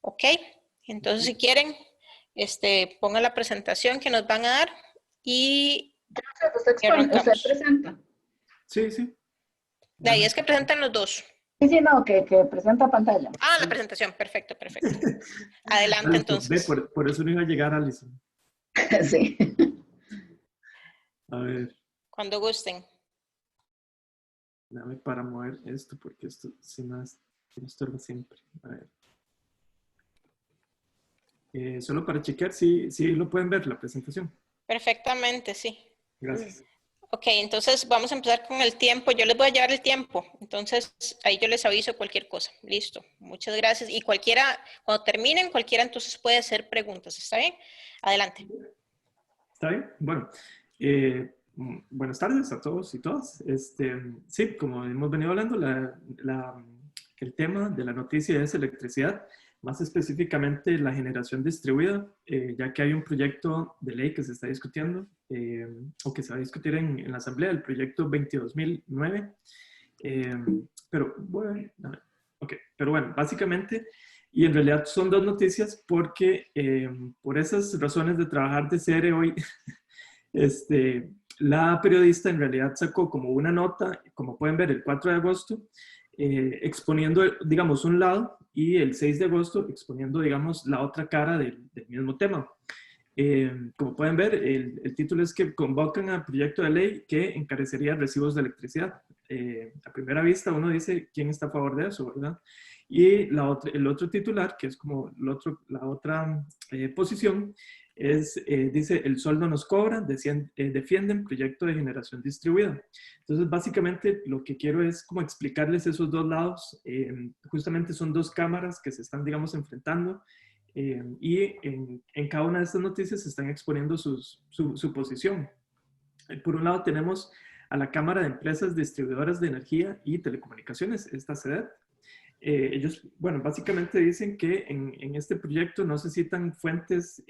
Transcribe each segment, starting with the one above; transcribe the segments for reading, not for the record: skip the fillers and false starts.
Ok, entonces si quieren, pongan la presentación que nos van a dar y Usted arrancamos. presenta. Sí, sí. De ahí es que presentan los dos. Sí, sí, no, que presenta pantalla. Ah, la presentación, perfecto, perfecto. Adelante Ve, entonces. por eso no iba a llegar Alison. Sí. A ver, Cuando gusten. dame para mover esto porque esto sí me estorba siempre. A ver. Solo para chequear si lo pueden ver la presentación. Perfectamente, sí. Gracias. Ok, entonces vamos a empezar con el tiempo. Yo les voy a llevar el tiempo. Entonces, ahí yo les aviso cualquier cosa. Listo. Muchas gracias. Y cualquiera, cuando terminen, cualquiera entonces puede hacer preguntas. ¿Está bien? Adelante. ¿Está bien? Bueno, buenas tardes a todos y todas. Sí, como hemos venido hablando, el tema de la noticia es electricidad, más específicamente la generación distribuida, ya que hay un proyecto de ley que se está discutiendo o que se va a discutir en la Asamblea, el proyecto 22.009. Pero bueno, pero bueno, básicamente, y en realidad son dos noticias porque por esas razones de trabajar de CR hoy, la periodista en realidad sacó como una nota, como pueden ver, el 4 de agosto, exponiendo, digamos, un lado, y el 6 de agosto exponiendo, digamos, la otra cara del mismo tema. Como pueden ver, el título es que convocan al proyecto de ley que encarecería recibos de electricidad. A primera vista uno dice quién está a favor de eso, ¿verdad? Y el otro titular, que es como la otra posición, dice, el sol no nos cobra, defienden proyecto de generación distribuida. Entonces, básicamente, lo que quiero es como explicarles esos dos lados. Justamente son dos cámaras que se están, digamos, enfrentando. Y en cada una de estas noticias se están exponiendo su posición. Por un lado tenemos a la Cámara de Empresas Distribuidoras de Energía y Telecomunicaciones, esta CEDET. Ellos, bueno, básicamente dicen que en este proyecto no se citan fuentes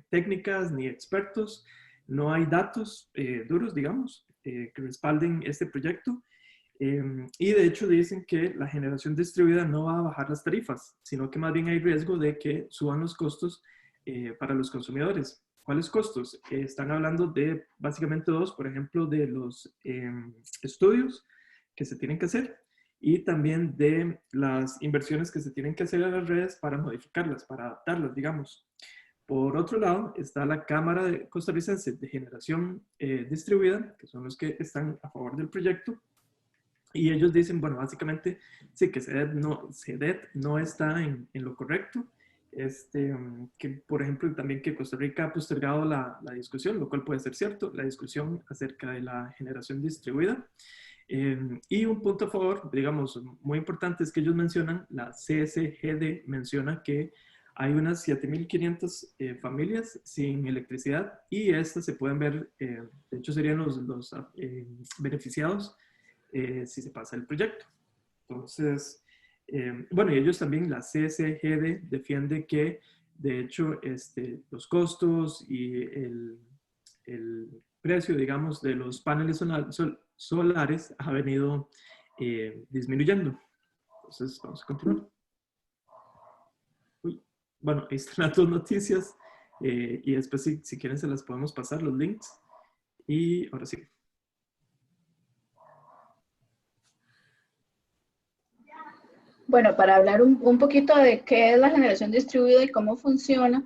técnicas ni expertos, no hay datos duros, digamos, que respalden este proyecto. Y de hecho dicen que la generación distribuida no va a bajar las tarifas, sino que más bien hay riesgo de que suban los costos para los consumidores. ¿Cuáles costos? Están hablando de básicamente dos, por ejemplo, de los estudios que se tienen que hacer y también de las inversiones que se tienen que hacer en las redes para modificarlas, para adaptarlas, digamos. Por otro lado, está la Cámara Costarricense de Generación Distribuida, que son los que están a favor del proyecto. Y ellos dicen, bueno, básicamente, sí, que CEDET no está en lo correcto. Que, por ejemplo, también que Costa Rica ha postergado la discusión, lo cual puede ser cierto, la discusión acerca de la generación distribuida. Y un punto a favor, digamos, muy importante es que ellos mencionan, la CSGD menciona que hay unas 7.500 familias sin electricidad y estas se pueden ver, de hecho serían los beneficiados si se pasa el proyecto. Entonces, bueno, y ellos también, la CSGD, defiende que, de hecho, los costos y el precio, digamos, de los paneles solares ha venido disminuyendo. Entonces, vamos a continuar. Uy. Bueno, ahí están las dos noticias y después, si quieren, se las podemos pasar, los links. Y ahora sí. Bueno, para hablar un poquito de qué es la generación distribuida y cómo funciona,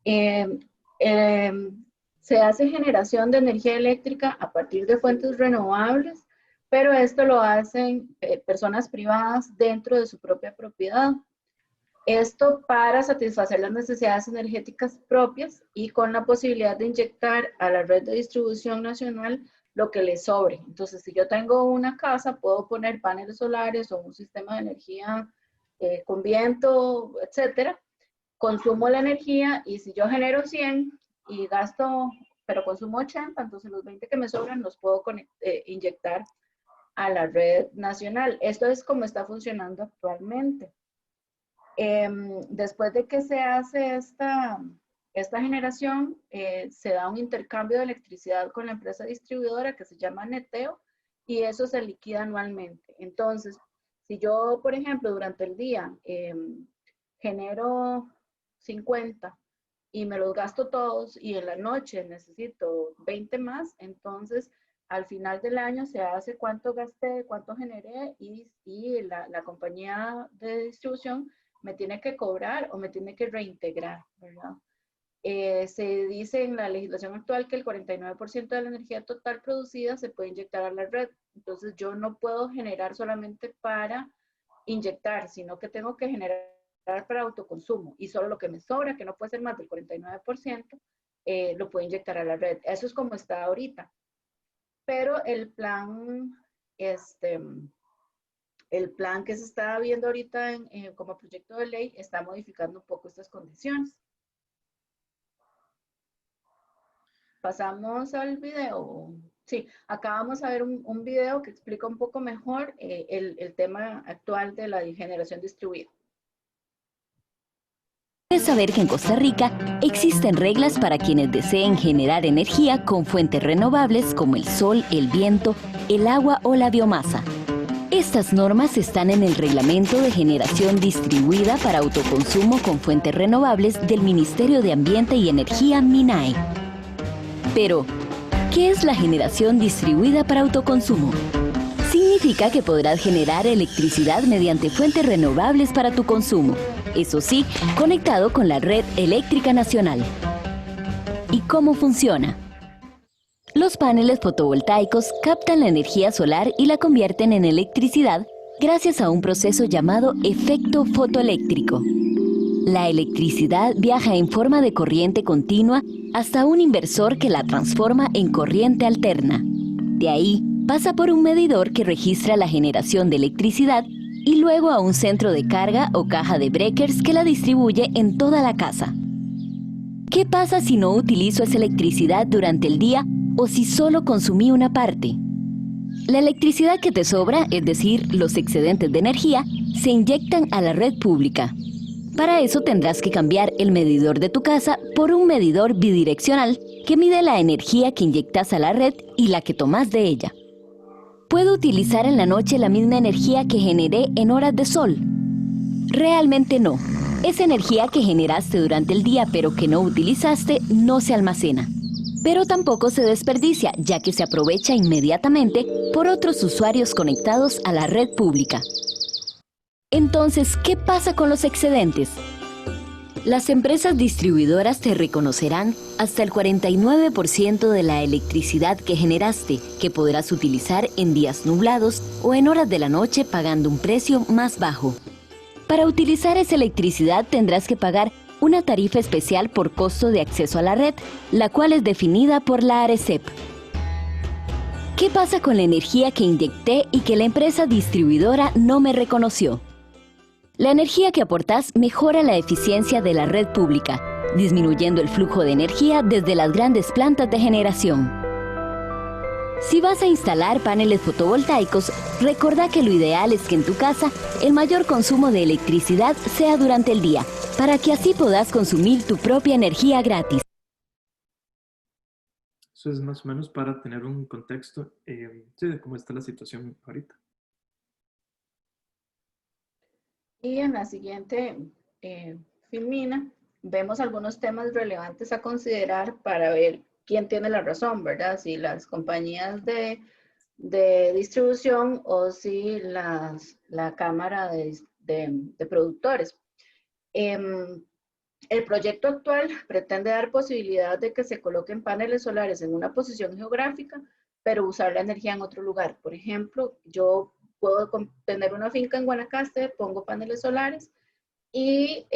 eh, eh, se hace generación de energía eléctrica a partir de fuentes renovables, pero esto lo hacen personas privadas dentro de su propia propiedad. Esto para satisfacer las necesidades energéticas propias y con la posibilidad de inyectar a la red de distribución nacional lo que le sobre. Entonces, si yo tengo una casa, puedo poner paneles solares o un sistema de energía con viento, etcétera. Consumo la energía y si yo genero 100 y gasto, pero consumo 80, entonces los 20 que me sobran los puedo inyectar a la red nacional. Esto es como está funcionando actualmente. Después de que se hace esta generación, se da un intercambio de electricidad con la empresa distribuidora que se llama neteo y eso se liquida anualmente. Entonces, si yo, por ejemplo, durante el día genero 50 y me los gasto todos y en la noche necesito 20 más, entonces al final del año se hace cuánto gasté, cuánto generé y la compañía de distribución me tiene que cobrar o me tiene que reintegrar, ¿verdad? Se dice en la legislación actual que el 49% de la energía total producida se puede inyectar a la red. Entonces yo no puedo generar solamente para inyectar, sino que tengo que generar para autoconsumo. Y solo lo que me sobra, que no puede ser más del 49%, lo puedo inyectar a la red. Eso es como está ahorita. Pero el plan que se está viendo ahorita como proyecto de ley está modificando un poco estas condiciones. Pasamos al video. Sí, acá vamos a ver un video que explica un poco mejor el tema actual de la generación distribuida. Debes saber que en Costa Rica existen reglas para quienes deseen generar energía con fuentes renovables como el sol, el viento, el agua o la biomasa. Estas normas están en el Reglamento de Generación Distribuida para Autoconsumo con Fuentes Renovables del Ministerio de Ambiente y Energía, MINAE. Pero, ¿qué es la generación distribuida para autoconsumo? Significa que podrás generar electricidad mediante fuentes renovables para tu consumo, eso sí, conectado con la red eléctrica nacional. ¿Y cómo funciona? Los paneles fotovoltaicos captan la energía solar y la convierten en electricidad gracias a un proceso llamado efecto fotoeléctrico. La electricidad viaja en forma de corriente continua hasta un inversor que la transforma en corriente alterna. De ahí, pasa por un medidor que registra la generación de electricidad y luego a un centro de carga o caja de breakers que la distribuye en toda la casa. ¿Qué pasa si no utilizo esa electricidad durante el día o si solo consumí una parte? La electricidad que te sobra, es decir, los excedentes de energía, se inyectan a la red pública. Para eso tendrás que cambiar el medidor de tu casa por un medidor bidireccional que mide la energía que inyectas a la red y la que tomas de ella. ¿Puedo utilizar en la noche la misma energía que generé en horas de sol? Realmente no. Esa energía que generaste durante el día pero que no utilizaste no se almacena. Pero tampoco se desperdicia, ya que se aprovecha inmediatamente por otros usuarios conectados a la red pública. Entonces, ¿qué pasa con los excedentes? Las empresas distribuidoras te reconocerán hasta el 49% de la electricidad que generaste, que podrás utilizar en días nublados o en horas de la noche pagando un precio más bajo. Para utilizar esa electricidad tendrás que pagar una tarifa especial por costo de acceso a la red, la cual es definida por la ARECEP. ¿Qué pasa con la energía que inyecté y que la empresa distribuidora no me reconoció? La energía que aportas mejora la eficiencia de la red pública, disminuyendo el flujo de energía desde las grandes plantas de generación. Si vas a instalar paneles fotovoltaicos, recordá que lo ideal es que en tu casa el mayor consumo de electricidad sea durante el día, para que así puedas consumir tu propia energía gratis. Eso es más o menos para tener un contexto de cómo está la situación ahorita. Y en la siguiente filmina vemos algunos temas relevantes a considerar para ver quién tiene la razón, ¿verdad? Si las compañías de distribución o si la Cámara de Productores. El proyecto actual pretende dar posibilidad de que se coloquen paneles solares en una posición geográfica, pero usar la energía en otro lugar. Por ejemplo, yo puedo tener una finca en Guanacaste, pongo paneles solares y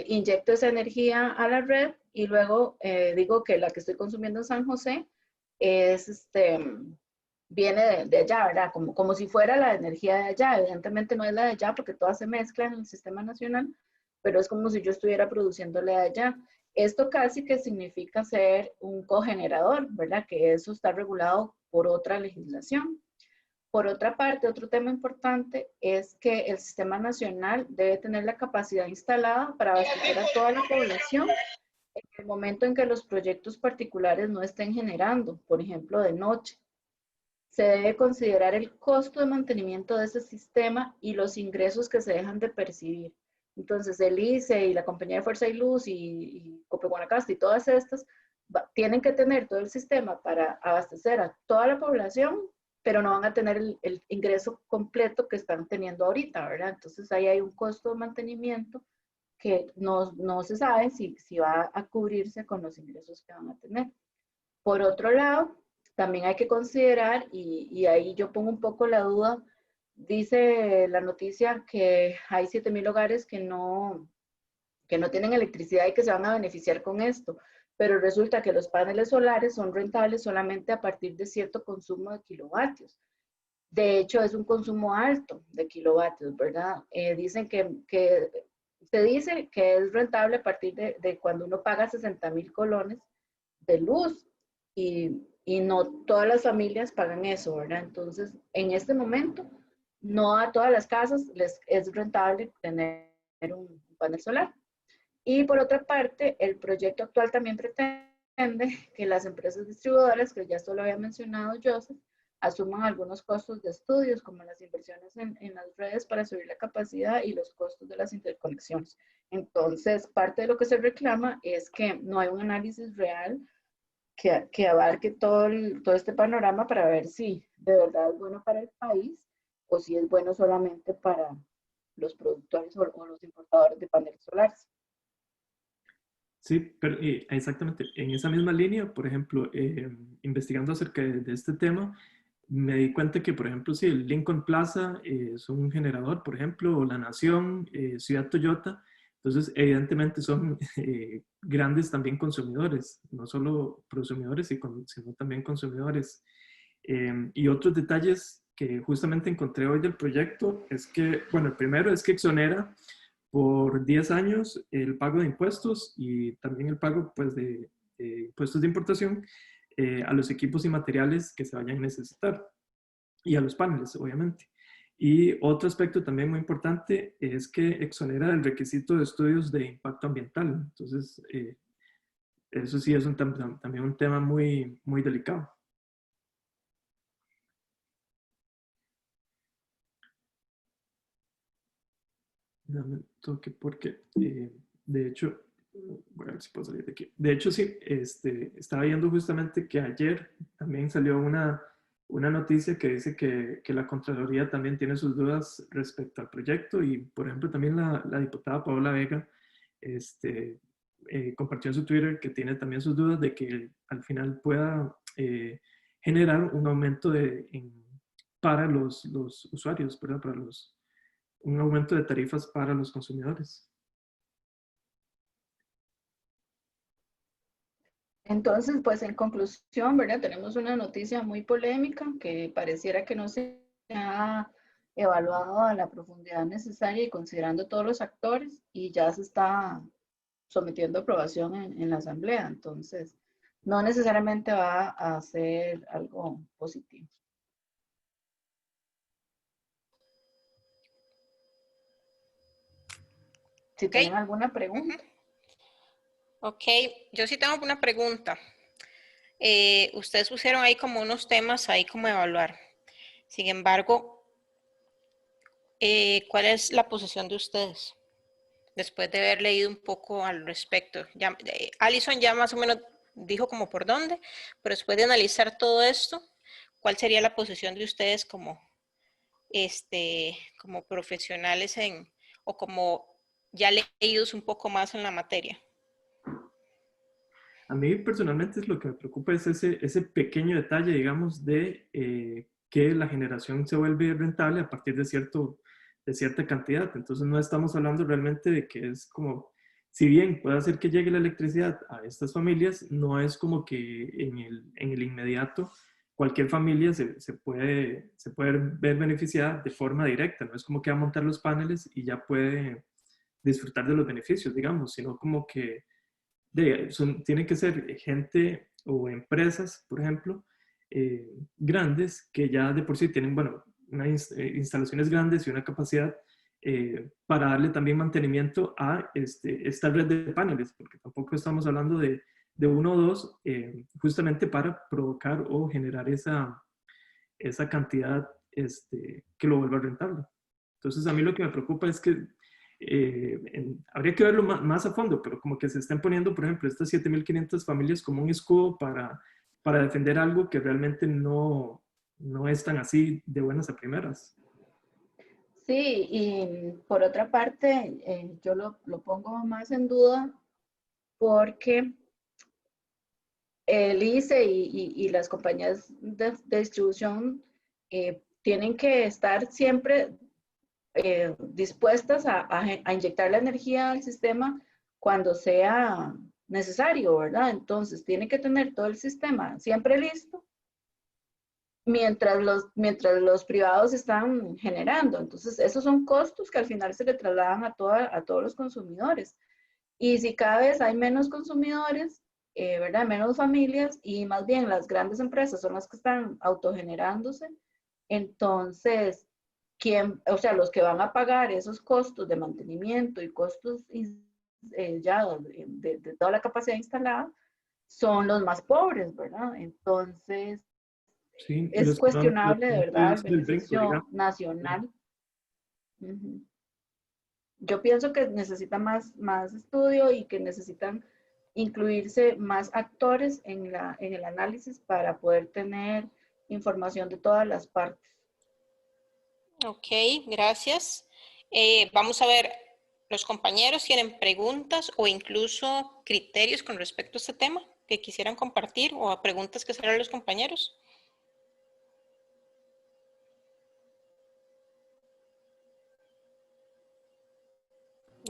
inyecto esa energía a la red y luego digo que la que estoy consumiendo en San José es, viene de allá, ¿verdad? Como si fuera la energía de allá. Evidentemente no es la de allá porque todas se mezclan en el sistema nacional, pero es como si yo estuviera produciéndole de allá. Esto casi que significa ser un cogenerador, ¿verdad? Que eso está regulado por otra legislación. Por otra parte, otro tema importante es que el sistema nacional debe tener la capacidad instalada para abastecer a toda la población en el momento en que los proyectos particulares no estén generando, por ejemplo, de noche. Se debe considerar el costo de mantenimiento de ese sistema y los ingresos que se dejan de percibir. Entonces el ICE y la Compañía de Fuerza y Luz y Cope Guanacaste y todas estas tienen que tener todo el sistema para abastecer a toda la población, pero no van a tener el ingreso completo que están teniendo ahorita, ¿verdad? Entonces ahí hay un costo de mantenimiento que no se sabe si va a cubrirse con los ingresos que van a tener. Por otro lado, también hay que considerar, y ahí yo pongo un poco la duda, dice la noticia que hay 7,000 hogares que no tienen electricidad y que se van a beneficiar con esto, pero resulta que los paneles solares son rentables solamente a partir de cierto consumo de kilovatios. De hecho, es un consumo alto de kilovatios, ¿verdad? Dicen se dice que es rentable a partir de cuando uno paga 60,000 colones de luz y no todas las familias pagan eso, ¿verdad? Entonces, en este momento, no a todas las casas les es rentable tener un panel solar. Y por otra parte, el proyecto actual también pretende que las empresas distribuidoras, que ya esto lo había mencionado Joseph, asuman algunos costos de estudios, como las inversiones en las redes para subir la capacidad y los costos de las interconexiones. Entonces, parte de lo que se reclama es que no hay un análisis real que abarque todo este panorama para ver si de verdad es bueno para el país o si es bueno solamente para los productores o los importadores de paneles solares. Sí, pero exactamente, en esa misma línea, por ejemplo, investigando acerca de este tema, me di cuenta que, por ejemplo, si el Lincoln Plaza es un generador, por ejemplo, o La Nación, Ciudad Toyota, entonces evidentemente son grandes también consumidores, no solo prosumidores, sino también consumidores. Y otros detalles que justamente encontré hoy del proyecto es que, bueno, el primero es que exonera por 10 años el pago de impuestos y también el pago pues, de impuestos de importación a los equipos y materiales que se vayan a necesitar y a los paneles, obviamente. Y otro aspecto también muy importante es que exonera el requisito de estudios de impacto ambiental. Entonces, eso sí es también un tema muy, muy delicado. Dame un toque porque, de hecho, voy a ver si puedo salir de aquí. De hecho, sí, estaba viendo justamente que ayer también salió una noticia que dice que la Contraloría también tiene sus dudas respecto al proyecto y, por ejemplo, también la diputada Paola Vega compartió en su Twitter que tiene también sus dudas de que al final pueda generar un aumento para los usuarios, ¿verdad? Un aumento de tarifas para los consumidores. Entonces, pues en conclusión, ¿verdad? Tenemos una noticia muy polémica que pareciera que no se ha evaluado a la profundidad necesaria y considerando todos los actores y ya se está sometiendo a aprobación en la Asamblea. Entonces, no necesariamente va a ser algo positivo. Si tienen alguna pregunta. Ok, yo sí tengo una pregunta. Ustedes pusieron ahí como unos temas ahí como evaluar. Sin embargo, ¿cuál es la posición de ustedes? Después de haber leído un poco al respecto. Alison ya más o menos dijo como por dónde, pero después de analizar todo esto, ¿cuál sería la posición de ustedes como profesionales o como ya leídos un poco más en la materia? A mí personalmente lo que me preocupa es ese pequeño detalle, digamos, de que la generación se vuelve rentable a partir de cierta cantidad. Entonces no estamos hablando realmente de que es como, si bien puede hacer que llegue la electricidad a estas familias, no es como que en el inmediato cualquier familia se puede ver beneficiada de forma directa. No es como que va a montar los paneles y ya puede disfrutar de los beneficios, digamos, sino como que tiene que ser gente o empresas, por ejemplo, grandes que ya de por sí tienen, bueno, unas instalaciones grandes y una capacidad para darle también mantenimiento a esta red de paneles, porque tampoco estamos hablando de uno o dos, justamente para provocar o generar esa cantidad que lo vuelva rentable. Entonces, a mí lo que me preocupa es que habría que verlo más a fondo, pero como que se están poniendo, por ejemplo, estas 7.500 familias como un escudo para defender algo que realmente no es tan así de buenas a primeras. Sí, y por otra parte, yo lo pongo más en duda porque el ICE y las compañías de distribución tienen que estar siempre dispuestas a inyectar la energía al sistema cuando sea necesario, ¿verdad? Entonces, tiene que tener todo el sistema siempre listo mientras los privados están generando. Entonces, esos son costos que al final se le trasladan a todos los consumidores. Y si cada vez hay menos consumidores, ¿verdad? Menos familias y más bien las grandes empresas son las que están autogenerándose, entonces, o sea, los que van a pagar esos costos de mantenimiento y costos ya de toda la capacidad instalada son los más pobres, ¿verdad? Entonces, Sí, y es los que no han cuestionable de verdad el visto el brinco, beneficio digamos. nacional. Ujú. Yo pienso que necesita más estudio y que necesitan incluirse más actores en el análisis para poder tener información de todas las partes. Ok, gracias. Vamos a ver, los compañeros tienen preguntas o incluso criterios con respecto a este tema que quisieran compartir o a preguntas que hacerle a los compañeros.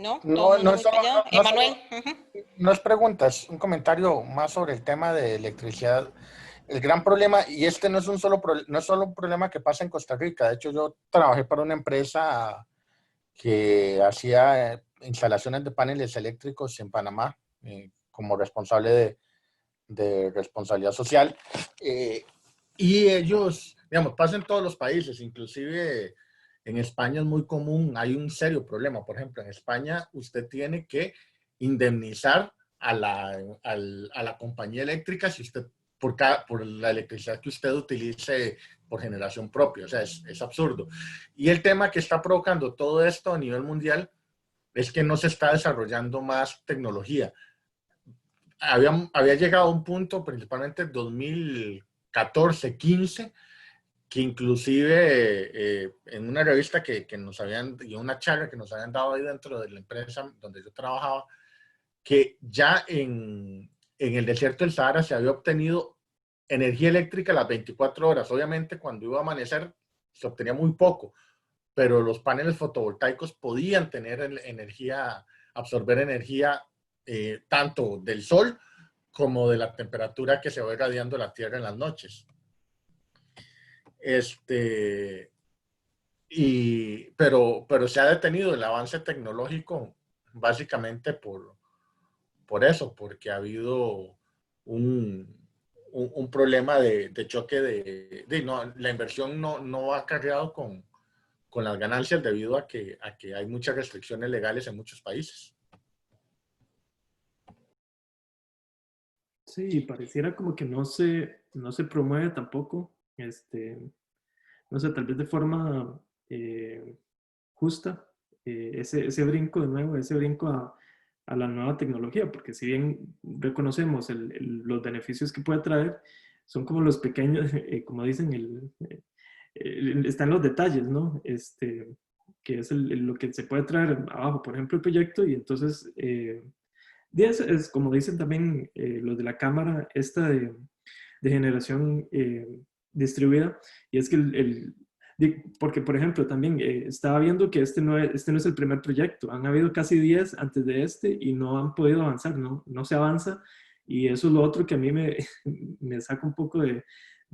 No, todo el mundo muy callado. Emanuel. No es pregunta, es un comentario más sobre el tema de electricidad. El gran problema, y este no es no es solo un problema que pasa en Costa Rica. De hecho, yo trabajé para una empresa que hacía instalaciones de paneles eléctricos en Panamá, como responsable de responsabilidad social. Y ellos, digamos, pasa en todos los países, inclusive en España es muy común, hay un serio problema. Por ejemplo, en España usted tiene que indemnizar a la compañía eléctrica si usted, por la electricidad que usted utilice por generación propia. O sea, es absurdo. Y el tema que está provocando todo esto a nivel mundial es que no se está desarrollando más tecnología. Había llegado a un punto, principalmente en 2014, 15, que inclusive en una revista que nos habían, y una charla que nos habían dado ahí dentro de la empresa donde yo trabajaba, que ya en el desierto del Sahara se había obtenido energía eléctrica a las 24 horas. Obviamente cuando iba a amanecer se obtenía muy poco, pero los paneles fotovoltaicos podían tener energía, absorber energía tanto del sol como de la temperatura que se va irradiando la Tierra en las noches. Pero se ha detenido el avance tecnológico básicamente por eso, porque ha habido un problema de choque no, la inversión no ha cargado con las ganancias debido a que hay muchas restricciones legales en muchos países. Sí, pareciera como que no se promueve tampoco, no sé, tal vez de forma justa, ese brinco de nuevo, ese brinco a la nueva tecnología, porque si bien reconocemos los beneficios que puede traer, son como los pequeños, como dicen, están los detalles, ¿no? Que es lo que se puede traer abajo, por ejemplo, el proyecto, y entonces, es como dicen también los de la cámara, esta de generación distribuida, y es que porque, por ejemplo, también estaba viendo que este no es el primer proyecto. Han habido casi 10 antes de este y no han podido avanzar, no se avanza. Y eso es lo otro que a mí me saca un poco de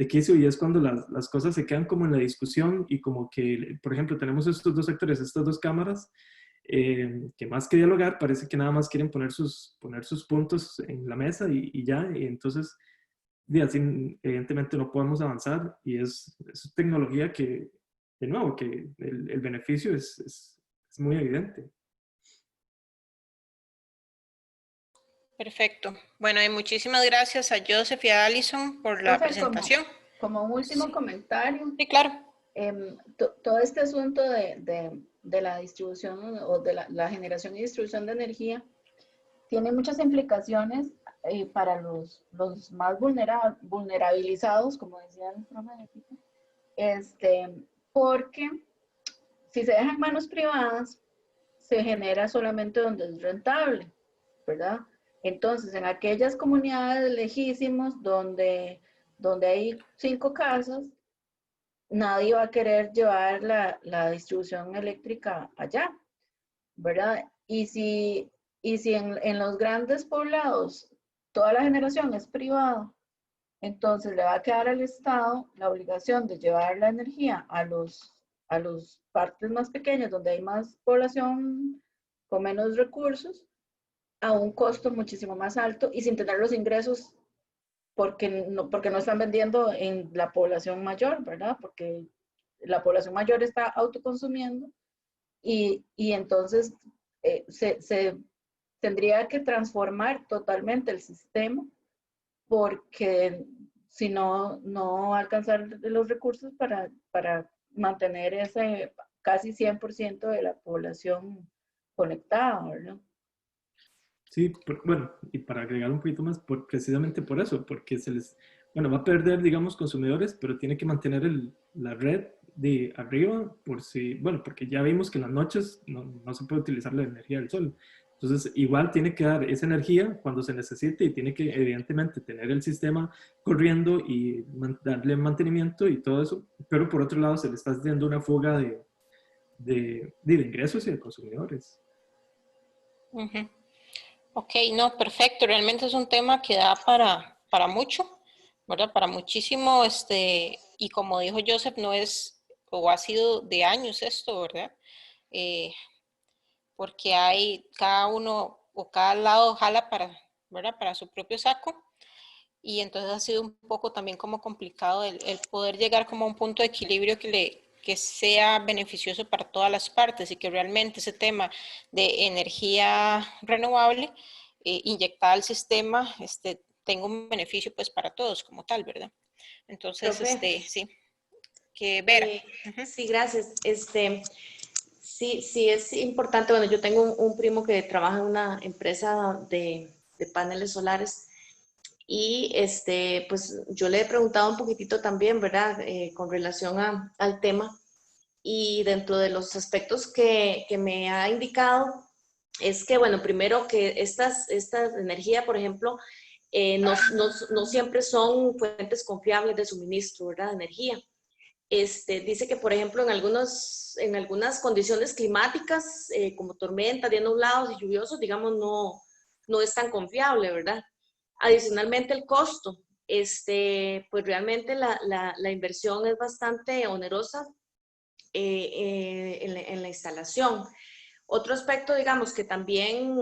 quicio, y es cuando las cosas se quedan como en la discusión y como que, por ejemplo, tenemos estos dos sectores, estas dos cámaras, que más que dialogar, parece que nada más quieren poner sus puntos en la mesa y ya. Y entonces, así evidentemente no podemos avanzar, y es tecnología que, de nuevo, que el beneficio es muy evidente. Perfecto. Bueno, y muchísimas gracias a Joseph y a Alison por la presentación. Como un último comentario. Sí, claro. Todo este asunto de la distribución o de la generación y distribución de energía tiene muchas implicaciones para los más vulnerabilizados, como decía el profe, porque si se deja en manos privadas, se genera solamente donde es rentable, ¿verdad? Entonces, en aquellas comunidades lejísimas donde hay 5 casas, nadie va a querer llevar la distribución eléctrica allá, ¿verdad? Y si en los grandes poblados toda la generación es privada, entonces le va a quedar al Estado la obligación de llevar la energía a los partes más pequeños, donde hay más población con menos recursos, a un costo muchísimo más alto y sin tener los ingresos porque no están vendiendo en la población mayor, ¿verdad? Porque la población mayor está autoconsumiendo y entonces se tendría que transformar totalmente el sistema porque si no, no va a alcanzar los recursos para mantener ese casi 100% de la población conectada, ¿verdad? Sí, bueno, y para agregar un poquito más, precisamente por eso, porque bueno, va a perder, digamos, consumidores, pero tiene que mantener la red de arriba bueno, porque ya vimos que en las noches no se puede utilizar la energía del sol. Entonces, igual tiene que dar esa energía cuando se necesite y tiene que, evidentemente, tener el sistema corriendo y darle mantenimiento y todo eso, pero por otro lado se le está haciendo una fuga de ingresos y de consumidores. Uh-huh. Ok, no, perfecto. Realmente es un tema que da para mucho, ¿verdad? Para muchísimo, y como dijo Joseph, no es, o ha sido de años esto, ¿verdad? Porque hay cada uno o cada lado jala ¿verdad? Para su propio saco. Y entonces ha sido un poco también como complicado el poder llegar como a un punto de equilibrio que sea beneficioso para todas las partes y que realmente ese tema de energía renovable inyectada al sistema tenga un beneficio pues para todos como tal, ¿verdad? Entonces, sí, que ver. Sí, gracias. Sí, es importante. Bueno, yo tengo un primo que trabaja en una empresa de paneles solares y pues yo le he preguntado un poquitito también, ¿verdad? Con relación al tema, y dentro de los aspectos que me ha indicado es que, bueno, primero que esta energía, por ejemplo, no siempre son fuentes confiables de suministro, ¿verdad? De energía. Dice que, por ejemplo, en algunas condiciones climáticas, como tormentas, días nublados y lluviosos, digamos, no es tan confiable, ¿verdad? Adicionalmente, el costo, pues realmente la inversión es bastante onerosa en la instalación. Otro aspecto, digamos, que también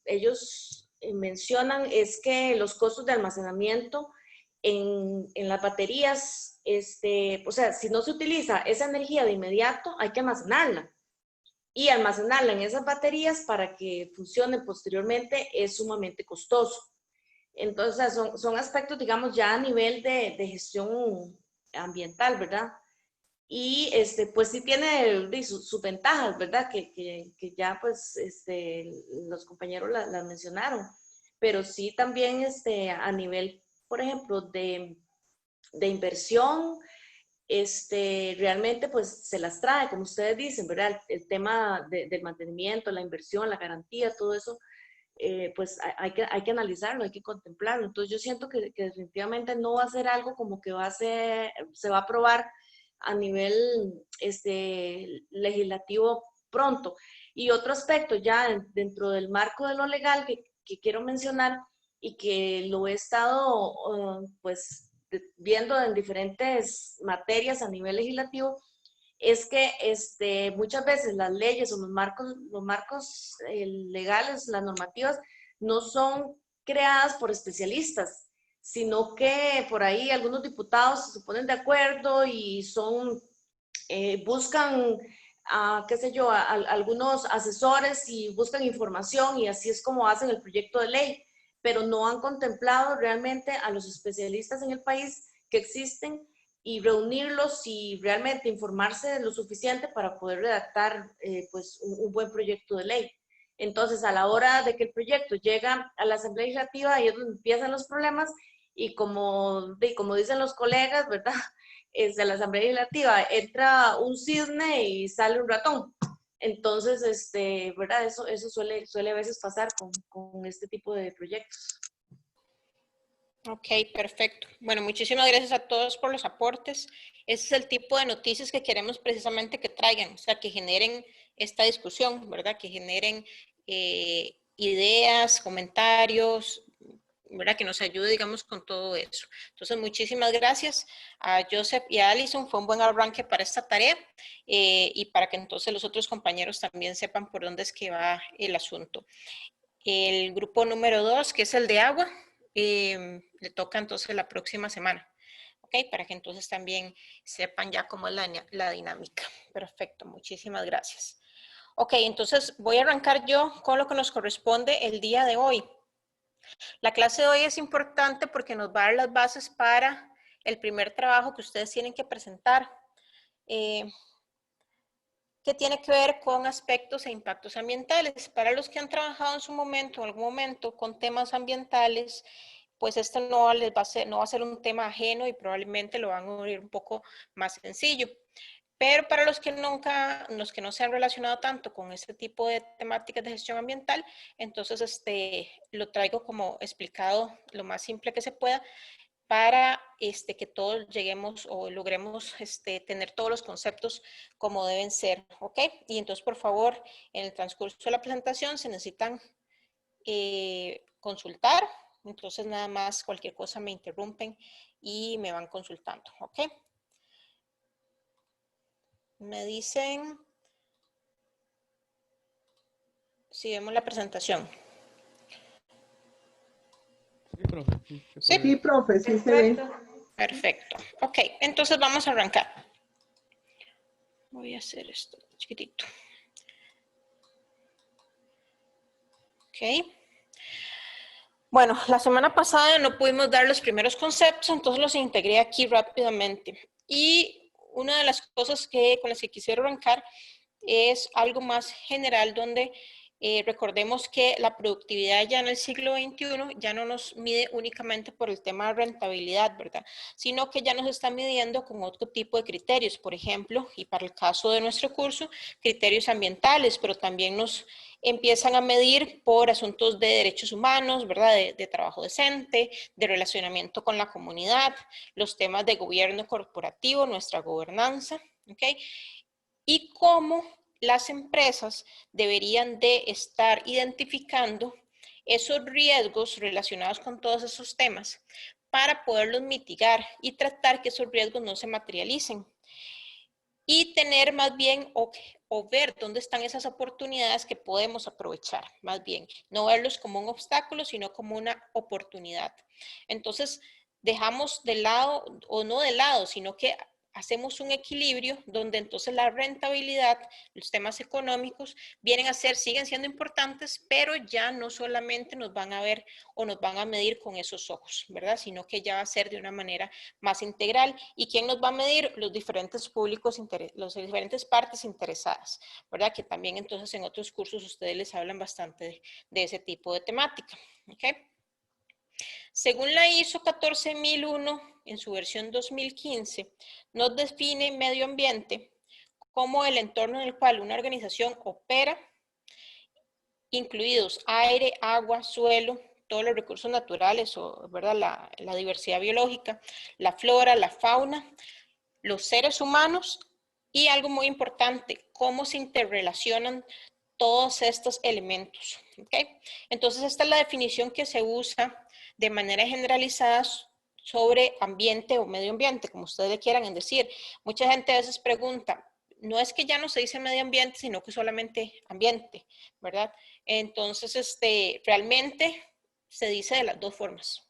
ellos mencionan es que los costos de almacenamiento en las baterías, o sea, si no se utiliza esa energía de inmediato, hay que almacenarla. Y almacenarla en esas baterías para que funcione posteriormente es sumamente costoso. Entonces, son aspectos, digamos, ya a nivel de gestión ambiental, ¿verdad? Y pues sí tiene sus ventajas, ¿verdad? Que ya pues los compañeros las mencionaron, pero sí también a nivel, por ejemplo, de inversión, realmente pues se las trae, como ustedes dicen, ¿verdad? El tema del mantenimiento, la inversión, la garantía, todo eso, pues hay que analizarlo, hay que contemplarlo. Entonces yo siento que definitivamente no va a ser algo como que se va a aprobar a nivel legislativo pronto. Y otro aspecto ya dentro del marco de lo legal que quiero mencionar y que lo he estado pues viendo en diferentes materias a nivel legislativo, es que muchas veces las leyes o los marcos legales, las normativas, no son creadas por especialistas, sino que por ahí algunos diputados se ponen de acuerdo y buscan, qué sé yo, algunos asesores y buscan información y así es como hacen el proyecto de ley, pero no han contemplado realmente a los especialistas en el país que existen y reunirlos y realmente informarse lo suficiente para poder redactar pues un buen proyecto de ley. Entonces, a la hora de que el proyecto llega a la Asamblea Legislativa, ahí es donde empiezan los problemas y como dicen los colegas, ¿verdad? De la Asamblea Legislativa entra un cisne y sale un ratón. Entonces, ¿verdad? Eso suele a veces pasar con este tipo de proyectos. Ok, perfecto. Bueno, muchísimas gracias a todos por los aportes. Ese es el tipo de noticias que queremos precisamente que traigan, o sea, que generen esta discusión, ¿verdad? Que generen ideas, comentarios, ¿verdad? Que nos ayude, digamos, con todo eso. Entonces, muchísimas gracias a Joseph y a Alison. Fue un buen arranque para esta tarea y para que entonces los otros compañeros también sepan por dónde es que va el asunto. El grupo número 2, que es el de agua, le toca entonces la próxima semana. ¿Ok? Para que entonces también sepan ya cómo es la dinámica. Perfecto, muchísimas gracias. Ok, entonces voy a arrancar yo con lo que nos corresponde el día de hoy. La clase de hoy es importante porque nos va a dar las bases para el primer trabajo que ustedes tienen que presentar, que tiene que ver con aspectos e impactos ambientales. Para los que han trabajado en su momento, en algún momento, con temas ambientales, pues esto no va a ser un tema ajeno y probablemente lo van a oír un poco más sencillo. Pero para los que no se han relacionado tanto con este tipo de temáticas de gestión ambiental, entonces lo traigo como explicado lo más simple que se pueda para que todos lleguemos o logremos tener todos los conceptos como deben ser, ¿ok? Y entonces, por favor, en el transcurso de la presentación se necesitan consultar, entonces nada más cualquier cosa me interrumpen y me van consultando, ¿ok? Me dicen si vemos la presentación. Sí, profe. Sí, profe, sí se ve. Perfecto. Ok, entonces vamos a arrancar. Voy a hacer esto chiquitito. Ok. Bueno, la semana pasada no pudimos dar los primeros conceptos, entonces los integré aquí rápidamente. Y una de las cosas con las que quisiera arrancar es algo más general donde recordemos que la productividad ya en el siglo XXI ya no nos mide únicamente por el tema de rentabilidad, ¿verdad? Sino que ya nos está midiendo con otro tipo de criterios, por ejemplo, y para el caso de nuestro curso, criterios ambientales, pero también nos empiezan a medir por asuntos de derechos humanos, ¿verdad? De trabajo decente, de relacionamiento con la comunidad, los temas de gobierno corporativo, nuestra gobernanza, ¿ok? Y cómo las empresas deberían de estar identificando esos riesgos relacionados con todos esos temas para poderlos mitigar y tratar que esos riesgos no se materialicen. Y tener más bien o ver dónde están esas oportunidades que podemos aprovechar, más bien. No verlos como un obstáculo, sino como una oportunidad. Entonces, dejamos de lado, o no de lado, sino que hacemos un equilibrio donde entonces la rentabilidad, los temas económicos siguen siendo importantes, pero ya no solamente nos van a ver o nos van a medir con esos ojos, ¿verdad? Sino que ya va a ser de una manera más integral. ¿Y quién nos va a medir? Los diferentes públicos, las diferentes partes interesadas, ¿verdad? Que también entonces en otros cursos ustedes les hablan bastante de ese tipo de temática, ¿ok? Según la ISO 14001, en su versión 2015, nos define medio ambiente como el entorno en el cual una organización opera, incluidos aire, agua, suelo, todos los recursos naturales, ¿verdad? La diversidad biológica, la flora, la fauna, los seres humanos y algo muy importante, cómo se interrelacionan todos estos elementos. ¿Okay? Entonces, esta es la definición que se usa de manera generalizada sobre ambiente o medio ambiente, como ustedes le quieran decir. Mucha gente a veces pregunta, no es que ya no se dice medio ambiente, sino que solamente ambiente, ¿verdad? Entonces, realmente se dice de las dos formas.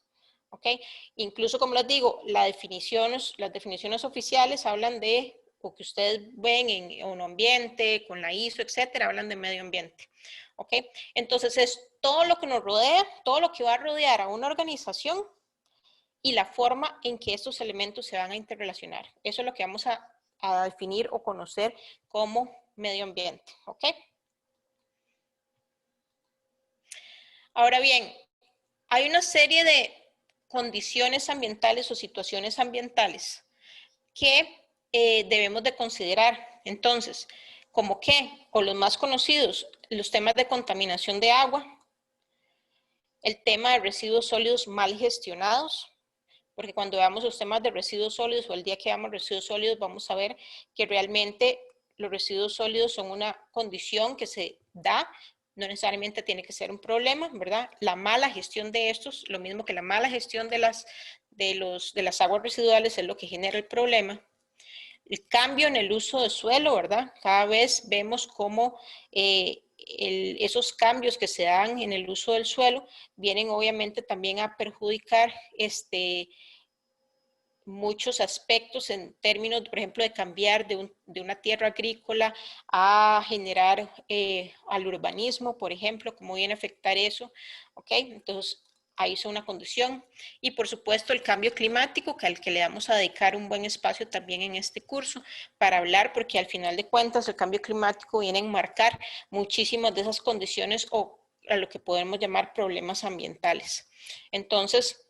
¿Ok? Incluso, como les digo, las definiciones oficiales hablan de, o que ustedes ven en un ambiente, con la ISO, etcétera, hablan de medio ambiente. ¿Ok? Entonces, es todo lo que nos rodea, todo lo que va a rodear a una organización y la forma en que estos elementos se van a interrelacionar. Eso es lo que vamos a definir o conocer como medio ambiente, ¿ok? Ahora bien, hay una serie de condiciones ambientales o situaciones ambientales que debemos de considerar. Entonces, ¿como qué? O los más conocidos, los temas de contaminación de agua, el tema de residuos sólidos mal gestionados, porque cuando veamos los temas de residuos sólidos o el día que veamos residuos sólidos, vamos a ver que realmente los residuos sólidos son una condición que se da, no necesariamente tiene que ser un problema, ¿verdad? La mala gestión de estos, lo mismo que la mala gestión de las aguas residuales es lo que genera el problema. El cambio en el uso del suelo, ¿verdad? Cada vez vemos cómo esos cambios que se dan en el uso del suelo vienen obviamente también a perjudicar muchos aspectos en términos, por ejemplo, de cambiar de una tierra agrícola a generar al urbanismo, por ejemplo, cómo viene a afectar eso, ¿ok? Entonces, ahí es una condición. Y por supuesto el cambio climático, que al que le vamos a dedicar un buen espacio también en este curso para hablar, porque al final de cuentas el cambio climático viene a enmarcar muchísimas de esas condiciones o a lo que podemos llamar problemas ambientales. Entonces,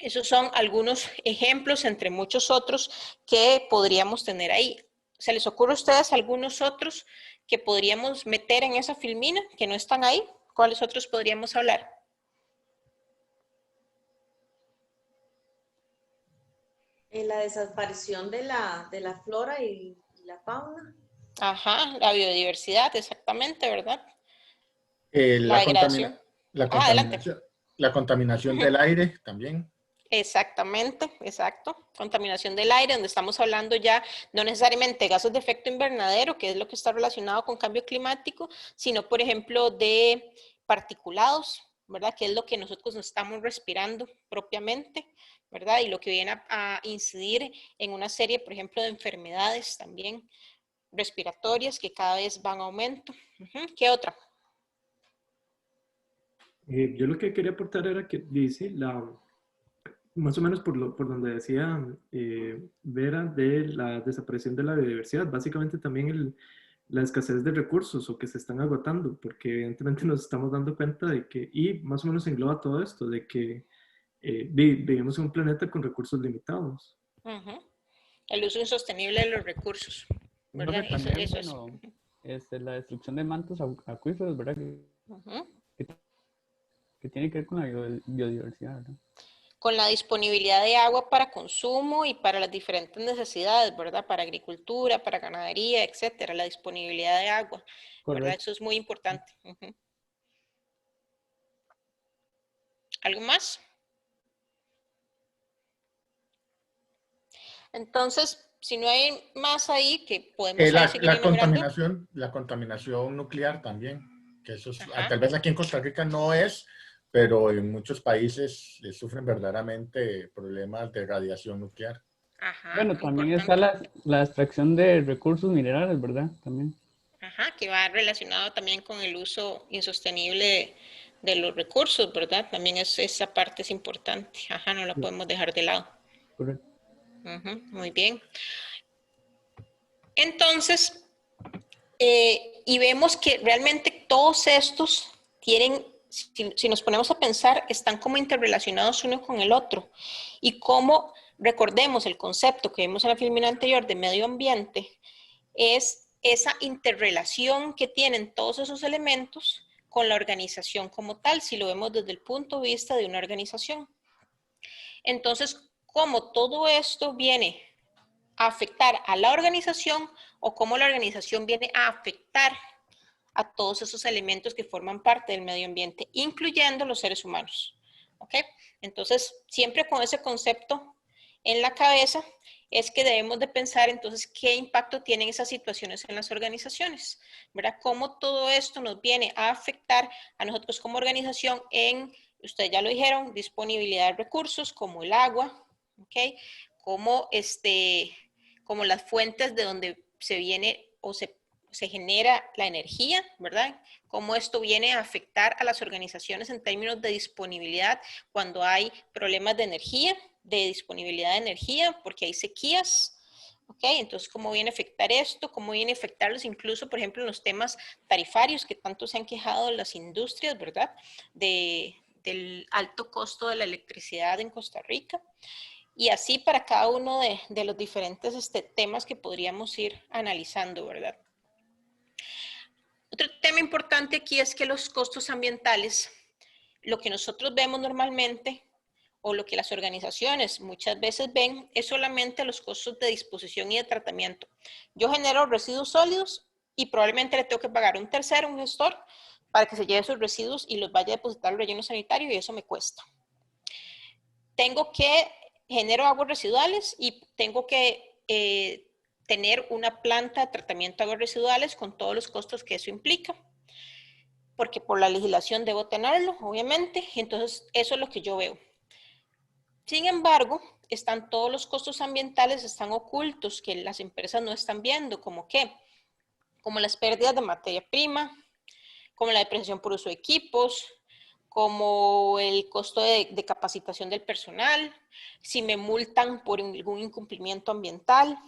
esos son algunos ejemplos entre muchos otros que podríamos tener ahí. ¿Se les ocurre a ustedes algunos otros que podríamos meter en esa filmina que no están ahí? ¿Cuáles otros podríamos hablar? La desaparición de la flora y la fauna. Ajá, la biodiversidad, exactamente, ¿verdad? La La, degradación. Adelante. la contaminación del aire también. Exactamente, exacto. Contaminación del aire, donde estamos hablando ya no necesariamente de gases de efecto invernadero, que es lo que está relacionado con cambio climático, sino, por ejemplo, de particulados, ¿verdad? Que es lo que nosotros nos estamos respirando propiamente, ¿verdad? Y lo que viene a incidir en una serie, por ejemplo, de enfermedades también respiratorias que cada vez van a aumento. ¿Qué otra? Yo lo que quería aportar era que dice más o menos por donde decía Vera de la desaparición de la biodiversidad, básicamente también la escasez de recursos o que se están agotando, porque evidentemente nos estamos dando cuenta de que, y más o menos engloba todo esto, de que vivimos en un planeta con recursos limitados. El uso insostenible de los recursos, Creo ¿verdad? que también, Eso es. bueno, la destrucción de mantos acuíferos, ¿verdad? Que tiene que ver con la biodiversidad, ¿verdad? Con la disponibilidad de agua para consumo y para las diferentes necesidades, ¿verdad? Para agricultura, para ganadería, etcétera. La disponibilidad de agua, ¿verdad? Correcto. Eso es muy importante. ¿Algo más? Entonces, si no hay más ahí, que podemos seguir enumerando. La contaminación nuclear también, que eso es, tal vez aquí en Costa Rica no es, pero en muchos países sufren verdaderamente problemas de radiación nuclear. Ajá, bueno, también importante. está la extracción de recursos minerales, ¿verdad? También. Ajá, que va relacionado también con el uso insostenible de los recursos, ¿verdad? También esa parte es importante. Ajá, no la podemos dejar de lado. Correcto. Muy bien. Entonces, y vemos que realmente todos estos tienen, si nos ponemos a pensar, están como interrelacionados uno con el otro. Y como recordemos el concepto que vimos en la filmina anterior de medio ambiente, es esa interrelación que tienen todos esos elementos con la organización como tal, si lo vemos desde el punto de vista de una organización. Entonces, como todo esto viene a afectar a la organización o cómo la organización viene a afectar a todos esos elementos que forman parte del medio ambiente, incluyendo los seres humanos. ¿Ok? Entonces, siempre con ese concepto en la cabeza es que debemos de pensar entonces qué impacto tienen esas situaciones en las organizaciones, ¿verdad? Cómo todo esto nos viene a afectar a nosotros como organización en, ustedes ya lo dijeron, disponibilidad de recursos como el agua, ¿ok? Como las fuentes de donde se viene o se genera la energía, ¿verdad? Cómo esto viene a afectar a las organizaciones en términos de disponibilidad cuando hay problemas de energía, de disponibilidad de energía, porque hay sequías. ¿Ok? Entonces, ¿cómo viene a afectar esto? ¿Cómo viene a afectarlos incluso, por ejemplo, en los temas tarifarios que tanto se han quejado las industrias, ¿verdad? Del alto costo de la electricidad en Costa Rica. Y así para cada uno de los diferentes temas que podríamos ir analizando, ¿verdad? Otro tema importante aquí es que los costos ambientales, lo que nosotros vemos normalmente, o lo que las organizaciones muchas veces ven, es solamente los costos de disposición y de tratamiento. Yo genero residuos sólidos y probablemente le tengo que pagar a un tercero, un gestor, para que se lleve esos residuos y los vaya a depositar al relleno sanitario y eso me cuesta. Genero aguas residuales y tengo que tener una planta de tratamiento de aguas residuales con todos los costos que eso implica, porque por la legislación debo tenerlo, obviamente, entonces eso es lo que yo veo. Sin embargo, están todos los costos ambientales, están ocultos, que las empresas no están viendo, ¿como qué? Como las pérdidas de materia prima, como la depreciación por uso de equipos, como el costo de capacitación del personal, si me multan por algún incumplimiento ambiental,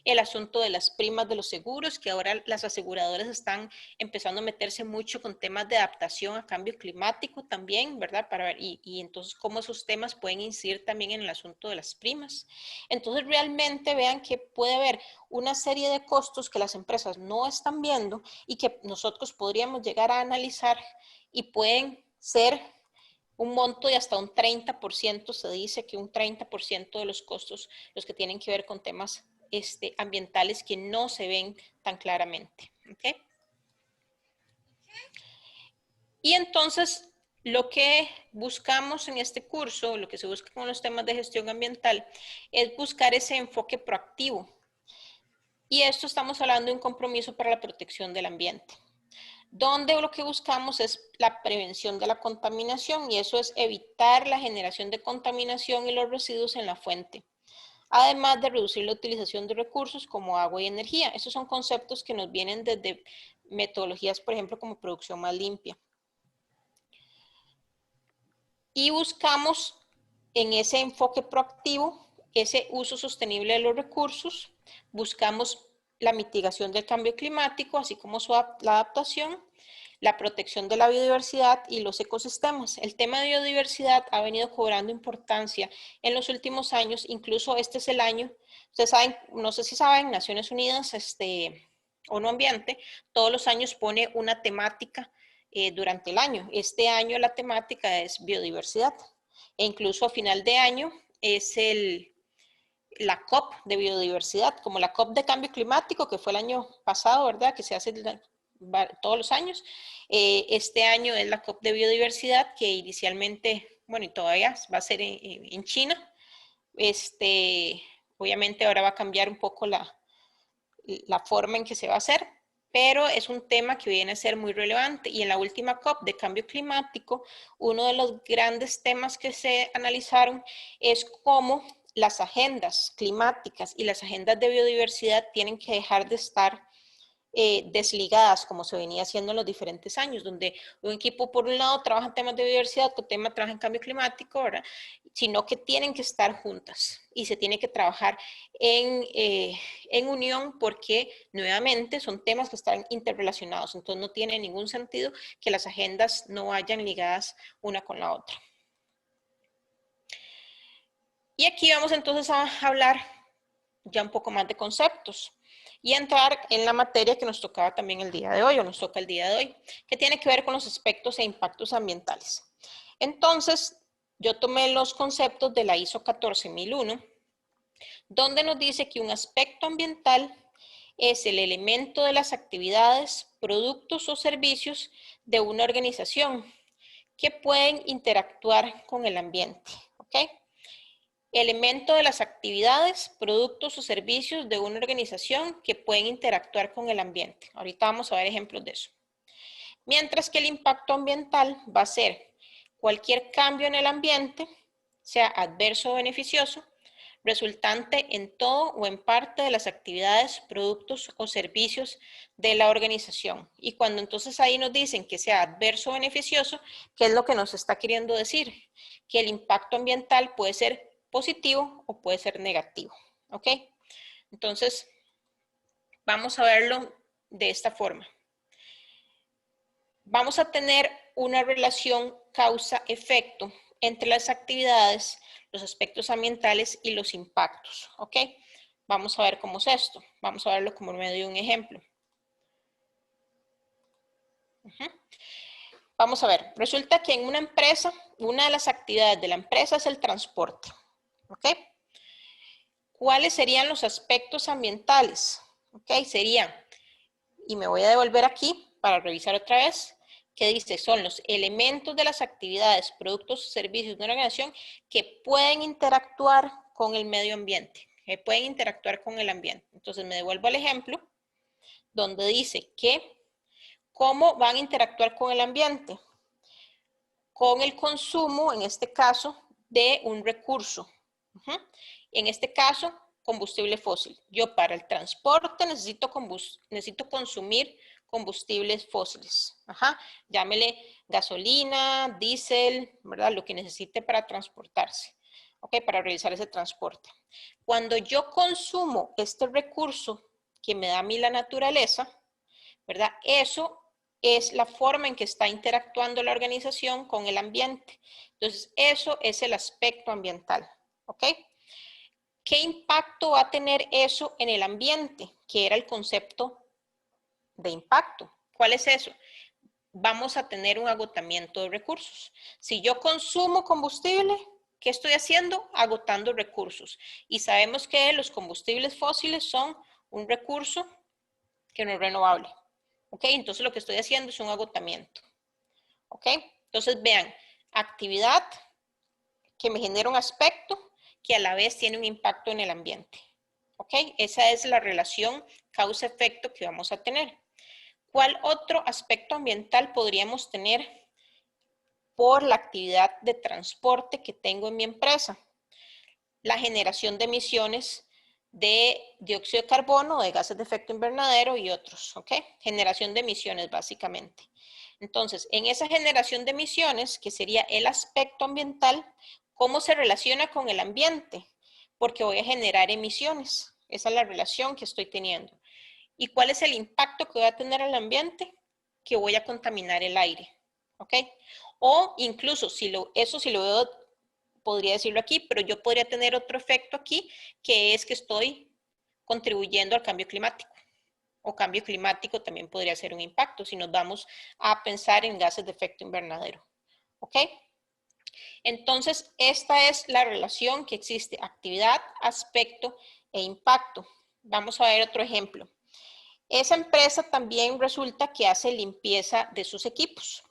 el asunto de las primas de los seguros, que ahora las aseguradoras están empezando a meterse mucho con temas de adaptación a cambio climático también, ¿verdad? Para ver, y entonces cómo esos temas pueden incidir también en el asunto de las primas. Entonces realmente vean que puede haber una serie de costos que las empresas no están viendo y que nosotros podríamos llegar a analizar y pueden ser un monto de hasta un 30%, se dice que un 30% de los costos, los que tienen que ver con temas ambientales que no se ven tan claramente. ¿Okay? Y entonces, lo que buscamos en este curso, lo que se busca con los temas de gestión ambiental, es buscar ese enfoque proactivo. Y esto estamos hablando de un compromiso para la protección del ambiente, donde lo que buscamos es la prevención de la contaminación, y eso es evitar la generación de contaminación y los residuos en la fuente, además de reducir la utilización de recursos como agua y energía. Esos son conceptos que nos vienen desde metodologías, por ejemplo, como producción más limpia. Y buscamos en ese enfoque proactivo, ese uso sostenible de los recursos, buscamos la mitigación del cambio climático, así como la adaptación, la protección de la biodiversidad y los ecosistemas. El tema de biodiversidad ha venido cobrando importancia en los últimos años, incluso este es el año, ustedes saben, no sé si saben, Naciones Unidas, ONU Ambiente, todos los años pone una temática durante el año. Este año la temática es biodiversidad, e incluso a final de año es la COP de biodiversidad, como la COP de cambio climático, que fue el año pasado, ¿verdad? Que se hace todos los años. Este año es la COP de biodiversidad, que inicialmente, bueno, y todavía va a ser en China. Obviamente ahora va a cambiar un poco la forma en que se va a hacer, pero es un tema que viene a ser muy relevante. Y en la última COP de cambio climático, uno de los grandes temas que se analizaron es cómo las agendas climáticas y las agendas de biodiversidad tienen que dejar de estar desligadas, como se venía haciendo en los diferentes años, donde un equipo por un lado trabaja en temas de biodiversidad, otro tema trabaja en cambio climático, ¿verdad? Sino que tienen que estar juntas y se tiene que trabajar en unión, porque nuevamente son temas que están interrelacionados, entonces no tiene ningún sentido que las agendas no vayan ligadas una con la otra. Y aquí vamos entonces a hablar ya un poco más de conceptos y entrar en la materia que nos tocaba también el día de hoy, o nos toca el día de hoy, que tiene que ver con los aspectos e impactos ambientales. Entonces, yo tomé los conceptos de la ISO 14001, donde nos dice que un aspecto ambiental es el elemento de las actividades, productos o servicios de una organización que pueden interactuar con el ambiente, ¿ok? Elemento de las actividades, productos o servicios de una organización que pueden interactuar con el ambiente. Ahorita vamos a ver ejemplos de eso. Mientras que el impacto ambiental va a ser cualquier cambio en el ambiente, sea adverso o beneficioso, resultante en todo o en parte de las actividades, productos o servicios de la organización. Y cuando entonces ahí nos dicen que sea adverso o beneficioso, ¿qué es lo que nos está queriendo decir? Que el impacto ambiental puede ser positivo o puede ser negativo. ¿Ok? Entonces, vamos a verlo de esta forma. Vamos a tener una relación causa-efecto entre las actividades, los aspectos ambientales y los impactos, ¿ok? Vamos a ver cómo es esto. Vamos a verlo como medio de un ejemplo. Vamos a ver, resulta que en una empresa, una de las actividades de la empresa es el transporte, ¿ok? ¿Cuáles serían los aspectos ambientales? ¿Ok? Serían, y me voy a devolver aquí para revisar otra vez, que dice, son los elementos de las actividades, productos o servicios de una organización que pueden interactuar con el medio ambiente, que pueden interactuar con el ambiente. Entonces me devuelvo al ejemplo, donde dice que, ¿cómo van a interactuar con el ambiente? Con el consumo, en este caso, de un recurso. En este caso, combustible fósil. Yo para el transporte necesito consumir combustibles fósiles. Llámele gasolina, diésel, ¿verdad? Lo que necesite para transportarse. ¿Ok? Para realizar ese transporte. Cuando yo consumo este recurso que me da a mí la naturaleza, ¿verdad? Eso es la forma en que está interactuando la organización con el ambiente. Entonces, eso es el aspecto ambiental. ¿Ok? ¿Qué impacto va a tener eso en el ambiente? Que era el concepto de impacto. ¿Cuál es eso? Vamos a tener un agotamiento de recursos. Si yo consumo combustible, ¿qué estoy haciendo? Agotando recursos. Y sabemos que los combustibles fósiles son un recurso que no es renovable. ¿Ok? Entonces lo que estoy haciendo es un agotamiento. ¿Ok? Entonces vean, actividad que me genera un aspecto que a la vez tiene un impacto en el ambiente. ¿Ok? Esa es la relación causa-efecto que vamos a tener. ¿Cuál otro aspecto ambiental podríamos tener por la actividad de transporte que tengo en mi empresa? La generación de emisiones de dióxido de carbono, de gases de efecto invernadero y otros, ¿ok? Generación de emisiones, básicamente. Entonces, en esa generación de emisiones, que sería el aspecto ambiental, ¿cómo se relaciona con el ambiente? Porque voy a generar emisiones. Esa es la relación que estoy teniendo. ¿Y cuál es el impacto que voy a tener en el ambiente? Que voy a contaminar el aire, ¿ok? O incluso, eso si lo veo, podría decirlo aquí, pero yo podría tener otro efecto aquí, que es que estoy contribuyendo al cambio climático. O cambio climático también podría ser un impacto si nos vamos a pensar en gases de efecto invernadero. ¿Ok? Entonces, esta es la relación que existe, actividad, aspecto e impacto. Vamos a ver otro ejemplo. Esa empresa también resulta que hace limpieza de sus equipos.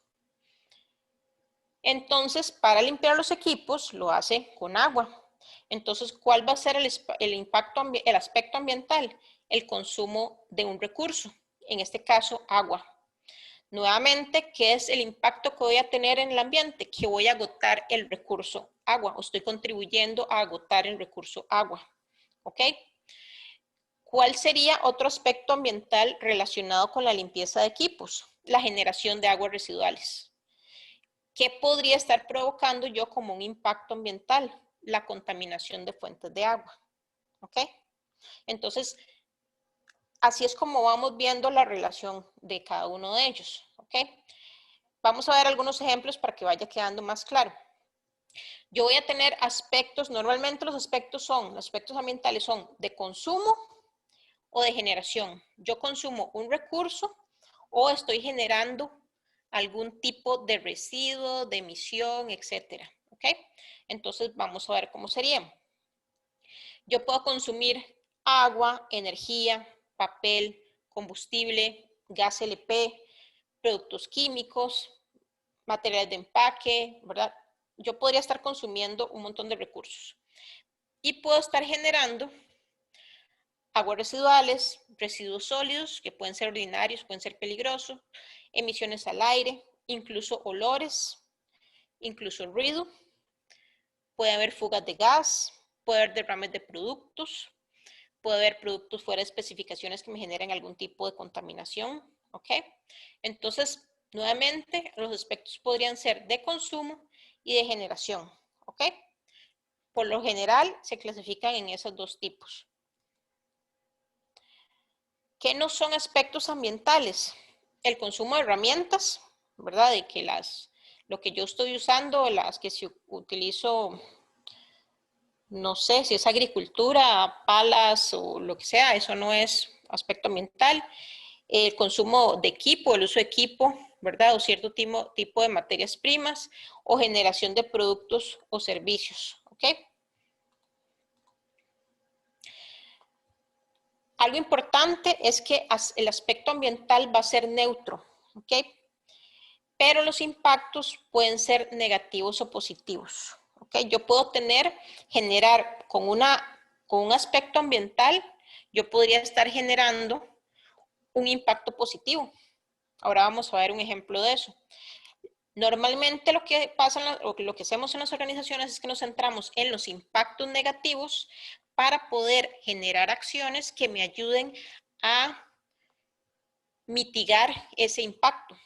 Entonces, para limpiar los equipos, lo hace con agua. Entonces, ¿cuál va a ser el aspecto ambiental? El consumo de un recurso, en este caso, agua. Nuevamente, ¿qué es el impacto que voy a tener en el ambiente? Que voy a agotar el recurso agua, o estoy contribuyendo a agotar el recurso agua. ¿Ok? ¿Cuál sería otro aspecto ambiental relacionado con la limpieza de equipos? La generación de aguas residuales. ¿Qué podría estar provocando yo como un impacto ambiental? La contaminación de fuentes de agua. ¿Ok? Entonces, así es como vamos viendo la relación de cada uno de ellos. ¿Ok? Vamos a ver algunos ejemplos para que vaya quedando más claro. Yo voy a tener aspectos, normalmente los aspectos ambientales son de consumo o de generación. Yo consumo un recurso o estoy generando algún tipo de residuo, de emisión, etcétera. ¿Ok? Entonces vamos a ver cómo sería. Yo puedo consumir agua, energía, papel, combustible, gas LP, productos químicos, materiales de empaque, ¿verdad? Yo podría estar consumiendo un montón de recursos. Y puedo estar generando aguas residuales, residuos sólidos, que pueden ser ordinarios, pueden ser peligrosos, emisiones al aire, incluso olores, incluso ruido. Puede haber fugas de gas, puede haber derrames de productos, puede haber productos fuera de especificaciones que me generen algún tipo de contaminación, ¿ok? Entonces, nuevamente, los aspectos podrían ser de consumo y de generación, ¿ok? Por lo general, se clasifican en esos dos tipos. ¿Qué no son aspectos ambientales? El consumo de herramientas, ¿verdad? De que lo que yo estoy usando, las que utilizo, no sé, si es agricultura, palas o lo que sea, eso no es aspecto ambiental. El consumo de equipo, el uso de equipo, ¿verdad? O cierto tipo de materias primas o generación de productos o servicios, ¿ok? Algo importante es que el aspecto ambiental va a ser neutro, ¿ok? Pero los impactos pueden ser negativos o positivos, ¿ok? Yo puedo generar con un aspecto ambiental, yo podría estar generando un impacto positivo. Ahora vamos a ver un ejemplo de eso. Normalmente lo que pasa, o lo que hacemos en las organizaciones es que nos centramos en los impactos negativos para poder generar acciones que me ayuden a mitigar ese impacto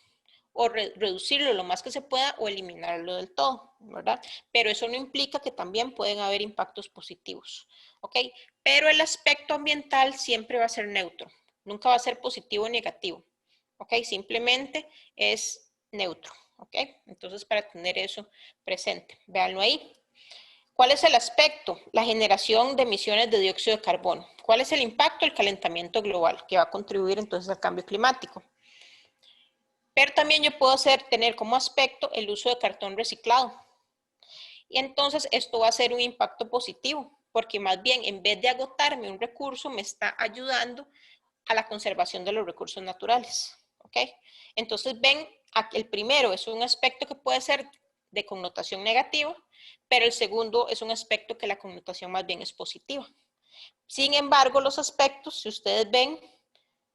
o reducirlo lo más que se pueda o eliminarlo del todo, ¿verdad? Pero eso no implica que también pueden haber impactos positivos, ¿ok? Pero el aspecto ambiental siempre va a ser neutro, nunca va a ser positivo o negativo, ¿ok? Simplemente es neutro, ¿ok? Entonces, para tener eso presente, véanlo ahí. ¿Cuál es el aspecto? La generación de emisiones de dióxido de carbono. ¿Cuál es el impacto? El calentamiento global, que va a contribuir entonces al cambio climático. Pero también yo puedo tener como aspecto el uso de cartón reciclado. Y entonces esto va a ser un impacto positivo, porque más bien en vez de agotarme un recurso, me está ayudando a la conservación de los recursos naturales. ¿Ok? Entonces ven, el primero es un aspecto que puede ser de connotación negativa, pero el segundo es un aspecto que la connotación más bien es positiva. Sin embargo, los aspectos, si ustedes ven,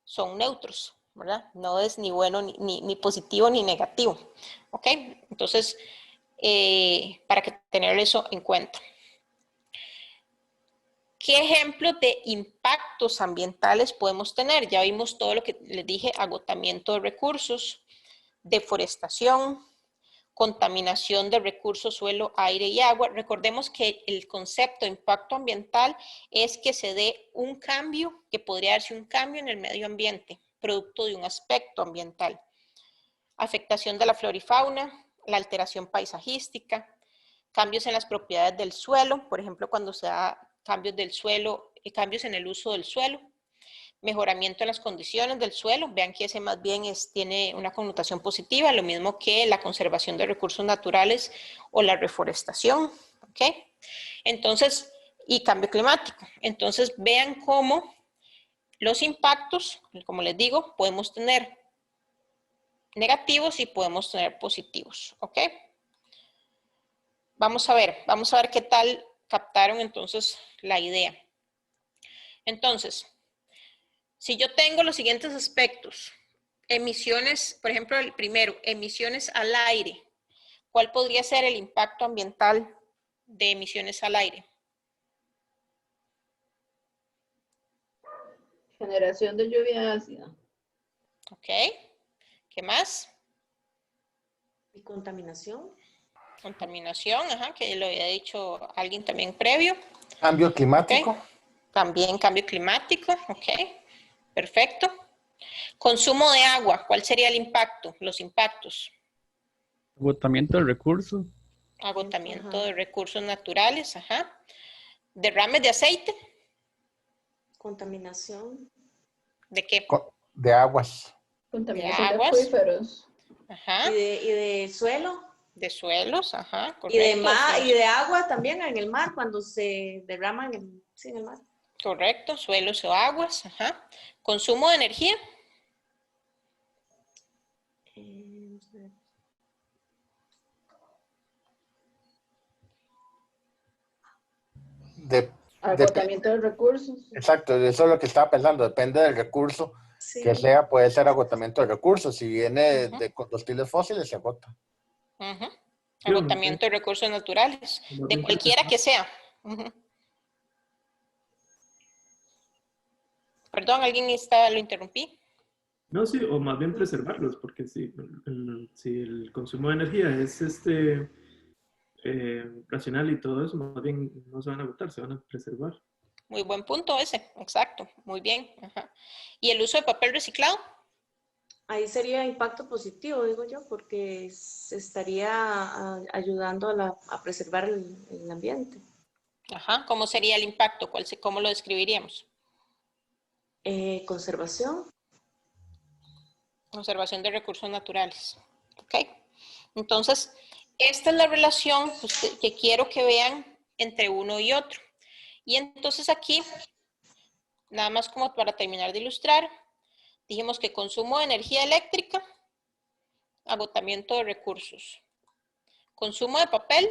son neutros, ¿verdad? No es ni bueno, ni positivo, ni negativo. ¿Ok? Entonces, para que tener eso en cuenta. ¿Qué ejemplos de impactos ambientales podemos tener? Ya vimos todo lo que les dije, agotamiento de recursos, deforestación, contaminación de recursos, suelo, aire y agua. Recordemos que el concepto de impacto ambiental es que se dé un cambio, que podría darse un cambio en el medio ambiente, producto de un aspecto ambiental. Afectación de la flora y fauna, la alteración paisajística, cambios en las propiedades del suelo, por ejemplo, cuando se da cambios del suelo, cambios en el uso del suelo, mejoramiento en las condiciones del suelo, vean que ese más bien tiene una connotación positiva, lo mismo que la conservación de recursos naturales o la reforestación, ¿ok? Entonces, y cambio climático. Entonces, vean cómo los impactos, como les digo, podemos tener negativos y podemos tener positivos, ¿ok? Vamos a ver qué tal captaron entonces la idea. Entonces, si yo tengo los siguientes aspectos, emisiones, por ejemplo, el primero, emisiones al aire. ¿Cuál podría ser el impacto ambiental de emisiones al aire? Generación de lluvia ácida. Ok. ¿Qué más? ¿Y contaminación? Contaminación, ajá, que lo había dicho alguien también previo. Cambio climático. Okay. También cambio climático, ok. Perfecto. Consumo de agua, ¿cuál sería el impacto? Los impactos. Agotamiento de recursos. Agotamiento de recursos naturales, ajá. Derrames de aceite. Contaminación. ¿De qué? De aguas. Contaminación de acuíferos. Ajá. ¿Y de suelo? De suelos, ajá, correcto. Y de agua también en el mar, cuando se derraman en el mar. Correcto, suelos o aguas, ajá. Consumo de energía. Agotamiento de recursos. Exacto, eso es lo que estaba pensando, depende del recurso que sea, puede ser agotamiento de recursos. Si viene de combustibles fósiles, se agota. Agotamiento de recursos naturales, de cualquiera que sea. Perdón, lo interrumpí. No, sí, o más bien preservarlos, porque si el consumo de energía es racional y todo eso, más bien no se van a agotar, se van a preservar. Muy buen punto ese, exacto, muy bien. Ajá. ¿Y el uso de papel reciclado? Ahí sería impacto positivo, digo yo, porque se estaría ayudando a preservar el ambiente. Ajá, ¿cómo sería el impacto? ¿Cómo lo describiríamos? Conservación. Conservación de recursos naturales. ¿Ok? Entonces, esta es la relación que quiero que vean entre uno y otro. Y entonces aquí, nada más como para terminar de ilustrar, dijimos que consumo de energía eléctrica, agotamiento de recursos. Consumo de papel,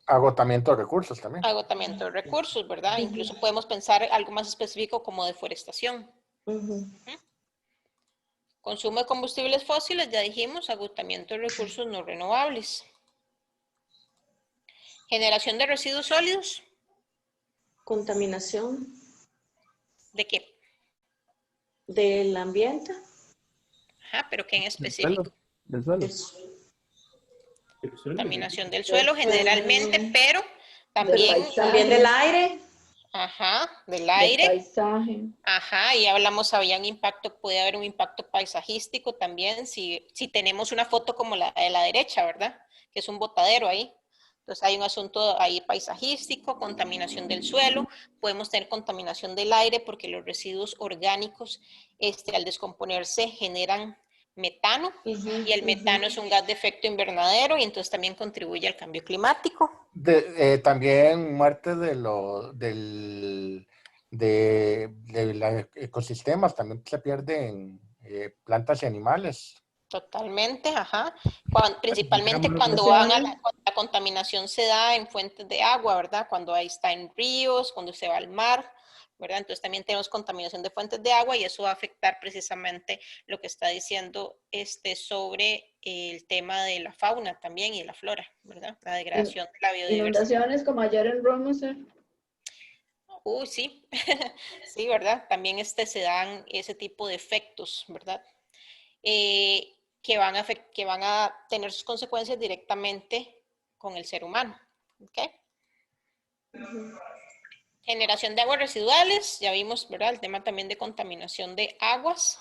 Agotamiento de recursos también. agotamiento de recursos, ¿verdad? Incluso podemos pensar algo más específico como deforestación. Consumo de combustibles fósiles, ya dijimos, agotamiento de recursos no renovables. Generación de residuos sólidos. Contaminación. ¿De qué? Del ambiente. Ajá, pero ¿qué en específico? Del suelo. Contaminación del suelo generalmente, pero también del aire. Ajá, del Del aire. paisaje. Ajá, y hablamos, puede haber un impacto paisajístico también, si tenemos una foto como la de la derecha, ¿verdad? Que es un botadero ahí. Entonces hay un asunto ahí paisajístico, contaminación del suelo, podemos tener contaminación del aire porque los residuos orgánicos al descomponerse generan metano y el metano es un gas de efecto invernadero y entonces también contribuye al cambio climático. También muerte de los ecosistemas, también se pierden plantas y animales. Totalmente, ajá. Principalmente cuando la contaminación se da en fuentes de agua, ¿verdad? Cuando ahí está en ríos, cuando se va al mar, ¿verdad? Entonces también tenemos contaminación de fuentes de agua y eso va a afectar precisamente lo que está diciendo sobre el tema de la fauna también y de la flora, ¿verdad? La degradación de la biodiversidad. Inundaciones como ayer en Romoser. Sí, sí, ¿verdad? También se dan ese tipo de efectos, ¿verdad? Que van a tener sus consecuencias directamente con el ser humano. ¿Okay? Generación de aguas residuales, ya vimos, ¿verdad? El tema también de contaminación de aguas,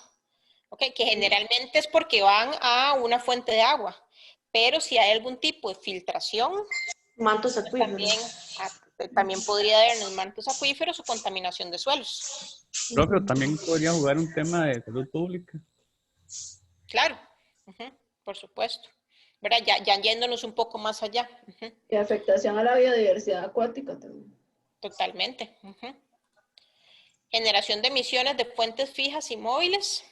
¿okay? Que generalmente es porque van a una fuente de agua, pero si hay algún tipo de filtración, mantos acuíferos. También podría habernos mantos acuíferos o contaminación de suelos. Pero también podría jugar un tema de salud pública. Claro, por supuesto. ¿Verdad? Ya yéndonos un poco más allá. Y afectación a la biodiversidad acuática también. Totalmente. Generación de emisiones de fuentes fijas y móviles.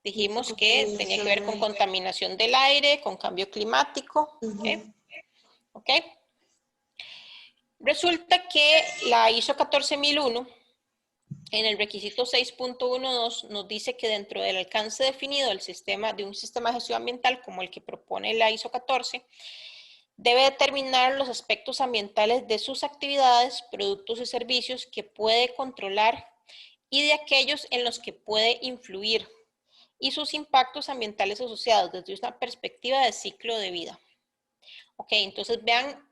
Dijimos que tenía que ver con contaminación del aire, con cambio climático. ¿Okay? Resulta que la ISO 14001 en el requisito 6.12 nos dice que dentro del alcance definido de un sistema de gestión ambiental como el que propone la ISO 14, debe determinar los aspectos ambientales de sus actividades, productos y servicios que puede controlar y de aquellos en los que puede influir y sus impactos ambientales asociados desde una perspectiva de ciclo de vida. Ok, entonces vean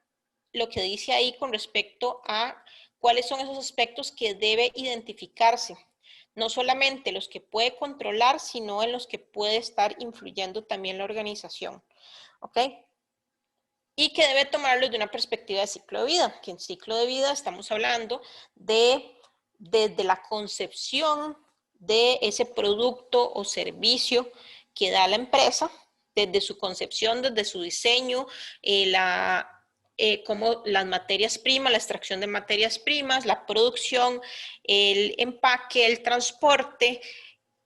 lo que dice ahí con respecto a cuáles son esos aspectos que debe identificarse. No solamente los que puede controlar, sino en los que puede estar influyendo también la organización. ¿Ok? Y que debe tomarlos de una perspectiva de ciclo de vida. Que en ciclo de vida estamos hablando desde la concepción de ese producto o servicio que da la empresa, desde su concepción, desde su diseño, como las materias primas, la extracción de materias primas, la producción, el empaque, el transporte,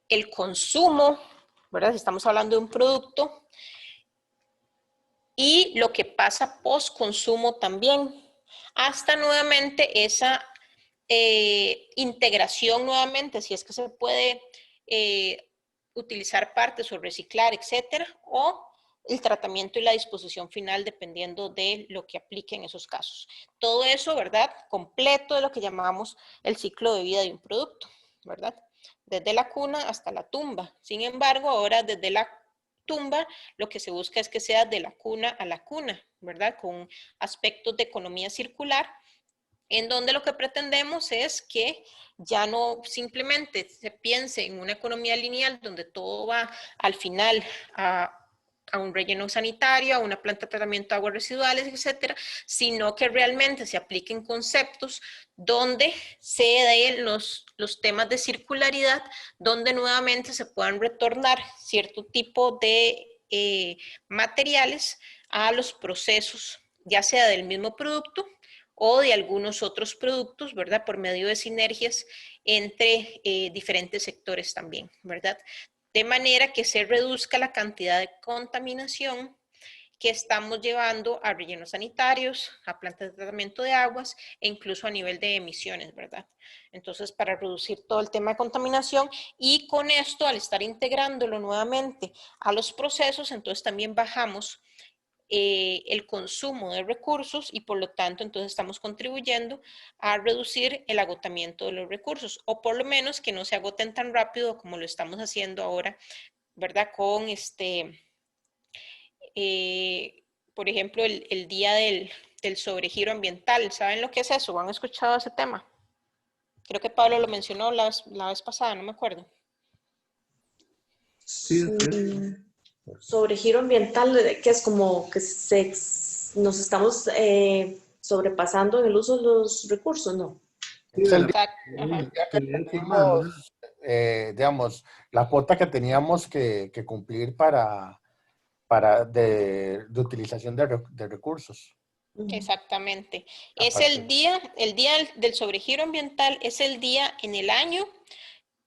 el consumo, ¿verdad? Si estamos hablando de un producto, y lo que pasa post consumo también, hasta nuevamente esa integración nuevamente, si es que se puede utilizar partes o reciclar, etcétera, o el tratamiento y la disposición final dependiendo de lo que aplique en esos casos. Todo eso, ¿verdad? Completo de lo que llamamos el ciclo de vida de un producto, ¿verdad? Desde la cuna hasta la tumba. Sin embargo, ahora desde la tumba lo que se busca es que sea de la cuna a la cuna, ¿verdad? Con aspectos de economía circular, en donde lo que pretendemos es que ya no simplemente se piense en una economía lineal donde todo va al final a un relleno sanitario, a una planta de tratamiento de aguas residuales, etcétera, sino que realmente se apliquen conceptos donde se den los temas de circularidad, donde nuevamente se puedan retornar cierto tipo de materiales a los procesos, ya sea del mismo producto o de algunos otros productos, ¿verdad? Por medio de sinergias entre diferentes sectores también, ¿verdad? De manera que se reduzca la cantidad de contaminación que estamos llevando a rellenos sanitarios, a plantas de tratamiento de aguas e incluso a nivel de emisiones, ¿verdad? Entonces, para reducir todo el tema de contaminación y con esto, al estar integrándolo nuevamente a los procesos, entonces también bajamos el consumo de recursos y por lo tanto entonces estamos contribuyendo a reducir el agotamiento de los recursos o por lo menos que no se agoten tan rápido como lo estamos haciendo ahora, ¿verdad? Con por ejemplo, el día del sobregiro ambiental. ¿Saben lo que es eso? ¿Han escuchado ese tema? Creo que Pablo lo mencionó la vez pasada, no me acuerdo. Sí, Sobregiro ambiental, que es como que nos estamos sobrepasando en el uso de los recursos, ¿no? Es el Ajá. día que cumplimos, digamos, la cuota que teníamos que cumplir de utilización de recursos. Exactamente. Es el día del sobregiro ambiental, es el día en el año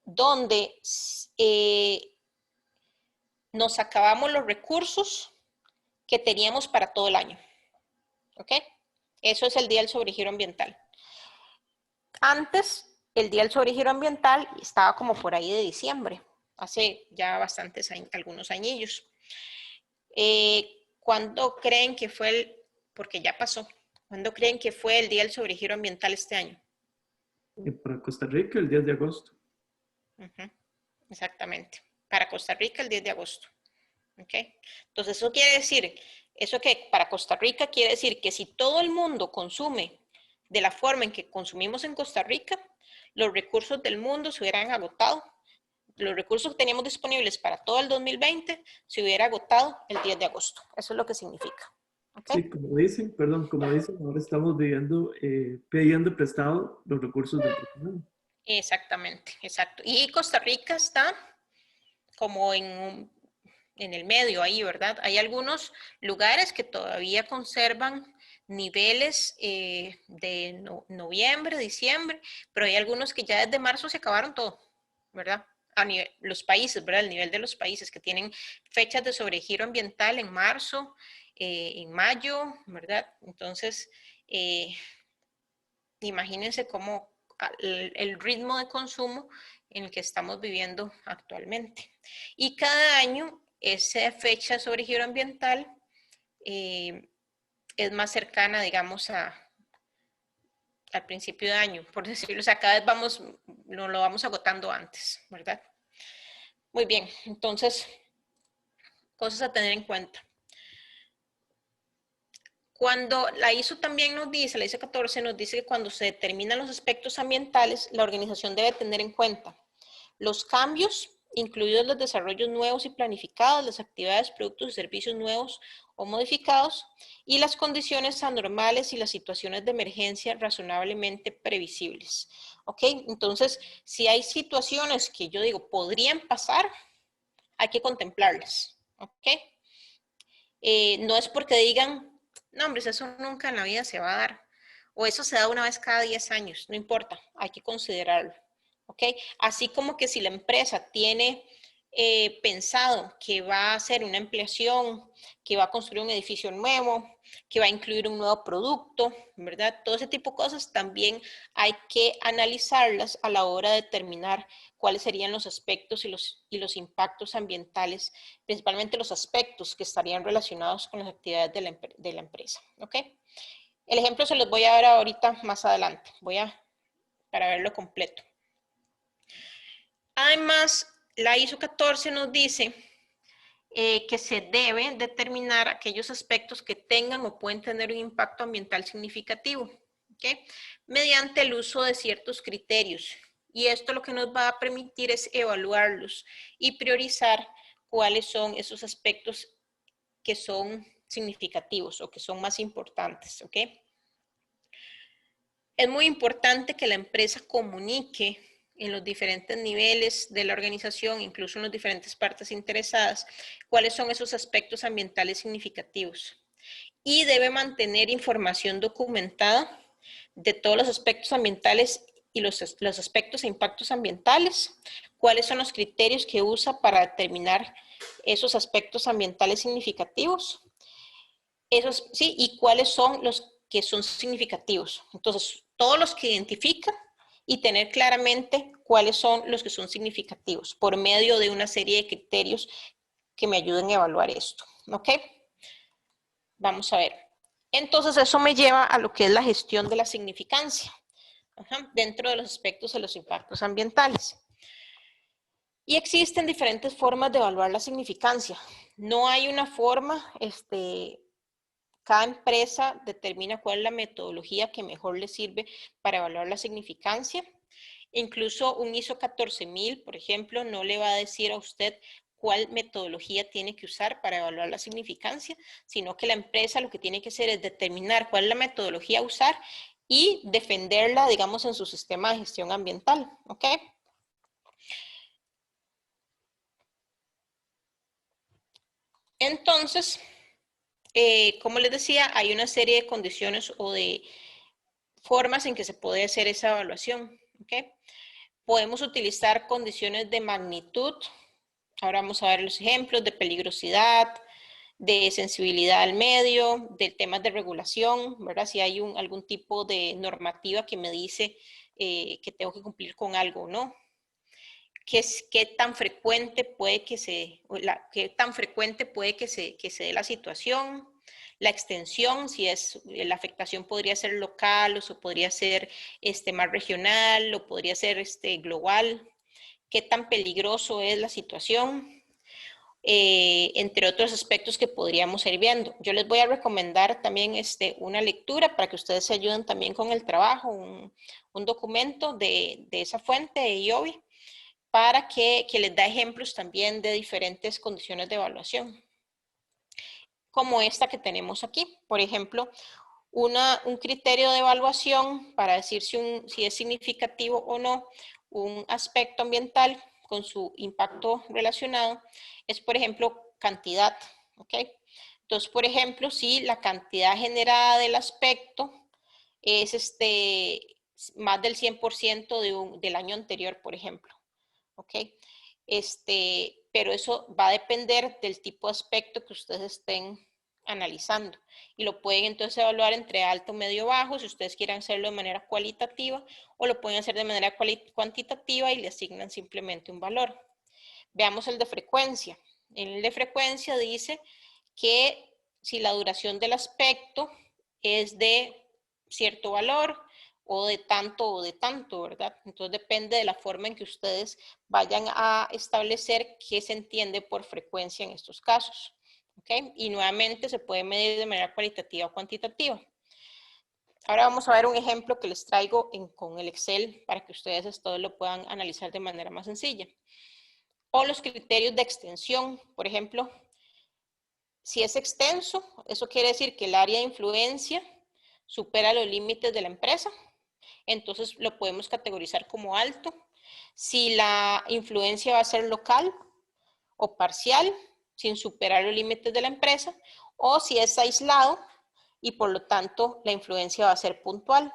donde nos acabamos los recursos que teníamos para todo el año. ¿Ok? Eso es el día del sobregiro ambiental. Antes, el día del sobregiro ambiental estaba como por ahí de diciembre, hace ya bastantes años, algunos añillos. ¿Cuándo creen que fue porque ya pasó, cuándo creen que fue el día del sobregiro ambiental este año? Para Costa Rica, el 10 de agosto. Exactamente. Para Costa Rica, el 10 de agosto. ¿Ok? Entonces, eso quiere decir, eso que para Costa Rica quiere decir que si todo el mundo consume de la forma en que consumimos en Costa Rica, los recursos del mundo se hubieran agotado. Los recursos que teníamos disponibles para todo el 2020 se hubiera agotado el 10 de agosto. Eso es lo que significa. ¿Okay? Sí, como dicen, ahora estamos pidiendo prestado los recursos del personal. Exactamente, exacto. Y Costa Rica está como en el medio ahí, ¿verdad? Hay algunos lugares que todavía conservan niveles de noviembre, diciembre, pero hay algunos que ya desde marzo se acabaron todo, ¿verdad? A nivel, los países, ¿verdad? El nivel de los países que tienen fechas de sobregiro ambiental en marzo, en mayo, ¿verdad? Entonces, imagínense cómo el ritmo de consumo en el que estamos viviendo actualmente. Y cada año esa fecha de sobregiro ambiental es más cercana, digamos, al principio de año, por decirlo, o sea, cada vez lo vamos agotando antes, ¿verdad? Muy bien, entonces, cosas a tener en cuenta. Cuando la ISO también nos dice, la ISO 14 nos dice que cuando se determinan los aspectos ambientales, la organización debe tener en cuenta los cambios, incluidos los desarrollos nuevos y planificados, las actividades, productos y servicios nuevos o modificados, y las condiciones anormales y las situaciones de emergencia razonablemente previsibles. ¿Ok? Entonces, si hay situaciones que yo digo podrían pasar, hay que contemplarlas. ¿Ok? No es porque digan, no, hombre, eso nunca en la vida se va a dar. O eso se da una vez cada 10 años. No importa, hay que considerarlo. ¿Ok? Así como que si la empresa tiene pensado que va a hacer una ampliación, que va a construir un edificio nuevo, que va a incluir un nuevo producto, ¿verdad? Todo ese tipo de cosas también hay que analizarlas a la hora de determinar cuáles serían los aspectos y los impactos ambientales, principalmente los aspectos que estarían relacionados con las actividades de la empresa, ¿ok? El ejemplo se los voy a ver ahorita más adelante, para verlo completo. Además, la ISO 14 nos dice que se deben determinar aquellos aspectos que tengan o pueden tener un impacto ambiental significativo, ¿okay? Mediante el uso de ciertos criterios. Y esto lo que nos va a permitir es evaluarlos y priorizar cuáles son esos aspectos que son significativos o que son más importantes, ¿ok? Es muy importante que la empresa comunique en los diferentes niveles de la organización, incluso en las diferentes partes interesadas, cuáles son esos aspectos ambientales significativos. Y debe mantener información documentada de todos los aspectos ambientales y los aspectos e impactos ambientales, cuáles son los criterios que usa para determinar esos aspectos ambientales significativos, sí, y cuáles son los que son significativos. Entonces, todos los que identifica y tener claramente cuáles son los que son significativos por medio de una serie de criterios que me ayuden a evaluar esto. ¿Ok? Vamos a ver. Entonces, eso me lleva a lo que es la gestión de la significancia, dentro de los aspectos de los impactos ambientales. Y existen diferentes formas de evaluar la significancia. No hay una forma, cada empresa determina cuál es la metodología que mejor le sirve para evaluar la significancia. Incluso un ISO 14000, por ejemplo, no le va a decir a usted cuál metodología tiene que usar para evaluar la significancia, sino que la empresa lo que tiene que hacer es determinar cuál es la metodología a usar y defenderla, digamos, en su sistema de gestión ambiental. ¿Ok? Entonces, como les decía, hay una serie de condiciones o de formas en que se puede hacer esa evaluación. ¿Okay? Podemos utilizar condiciones de magnitud. Ahora vamos a ver los ejemplos de peligrosidad, de sensibilidad al medio, de temas de regulación, ¿verdad? Si hay algún tipo de normativa que me dice que tengo que cumplir con algo, ¿no? ¿Qué tan frecuente puede que se dé la situación? La extensión, si la afectación podría ser local o podría ser más regional o podría ser global. ¿Qué tan peligroso es la situación? Entre otros aspectos que podríamos ir viendo. Yo les voy a recomendar también una lectura para que ustedes se ayuden también con el trabajo, un documento de esa fuente de IOBI, para que les da ejemplos también de diferentes condiciones de evaluación, como esta que tenemos aquí. Por ejemplo, un criterio de evaluación para decir si es significativo o no un aspecto ambiental con su impacto relacionado es, por ejemplo, cantidad. ¿Ok? Entonces, por ejemplo, si la cantidad generada del aspecto es más del 100% del año anterior, por ejemplo. ¿Ok? Pero eso va a depender del tipo de aspecto que ustedes estén analizando. Y lo pueden entonces evaluar entre alto, medio, bajo, si ustedes quieren hacerlo de manera cualitativa, o lo pueden hacer de manera cuantitativa y le asignan simplemente un valor. Veamos el de frecuencia. El de frecuencia dice que si la duración del aspecto es de cierto valor, o de tanto, ¿verdad? Entonces depende de la forma en que ustedes vayan a establecer qué se entiende por frecuencia en estos casos. ¿Ok? Y nuevamente se puede medir de manera cualitativa o cuantitativa. Ahora vamos a ver un ejemplo que les traigo con el Excel para que ustedes todos lo puedan analizar de manera más sencilla. O los criterios de extensión, por ejemplo, si es extenso, eso quiere decir que el área de influencia supera los límites de la empresa. Entonces lo podemos categorizar como alto. Si la influencia va a ser local o parcial, sin superar los límites de la empresa, o si es aislado y por lo tanto la influencia va a ser puntual.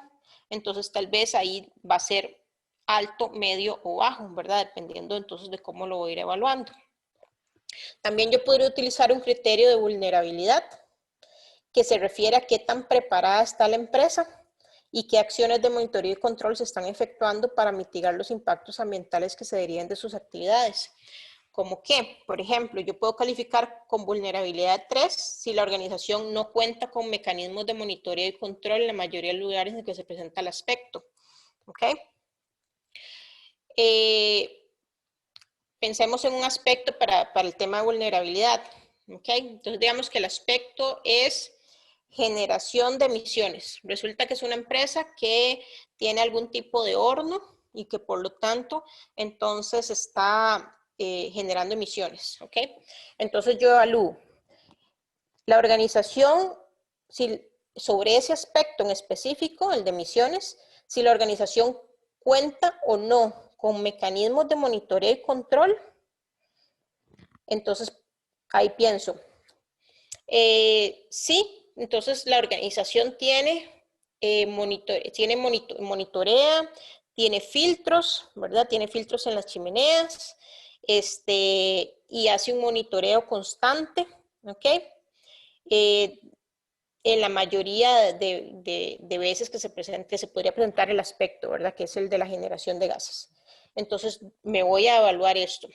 Entonces tal vez ahí va a ser alto, medio o bajo, ¿verdad? Dependiendo entonces de cómo lo voy a ir evaluando. También yo podría utilizar un criterio de vulnerabilidad que se refiere a qué tan preparada está la empresa y qué acciones de monitoreo y control se están efectuando para mitigar los impactos ambientales que se deriven de sus actividades. Como que, por ejemplo, yo puedo calificar con vulnerabilidad 3 si la organización no cuenta con mecanismos de monitoreo y control en la mayoría de lugares en que se presenta el aspecto. ¿Ok? Pensemos en un aspecto para el tema de vulnerabilidad. ¿Ok? Entonces, digamos que el aspecto es generación de emisiones. Resulta que es una empresa que tiene algún tipo de horno y que por lo tanto entonces está generando emisiones. ¿Ok? Entonces yo evalúo la organización sobre ese aspecto en específico, el de emisiones, si la organización cuenta o no con mecanismos de monitoreo y control. Entonces ahí pienso, sí, entonces la organización monitorea, tiene filtros, ¿verdad? Tiene filtros en las chimeneas, y hace un monitoreo constante, ¿ok? En la mayoría de veces que se podría presentar el aspecto, ¿verdad? Que es el de la generación de gases. Entonces, me voy a evaluar esto.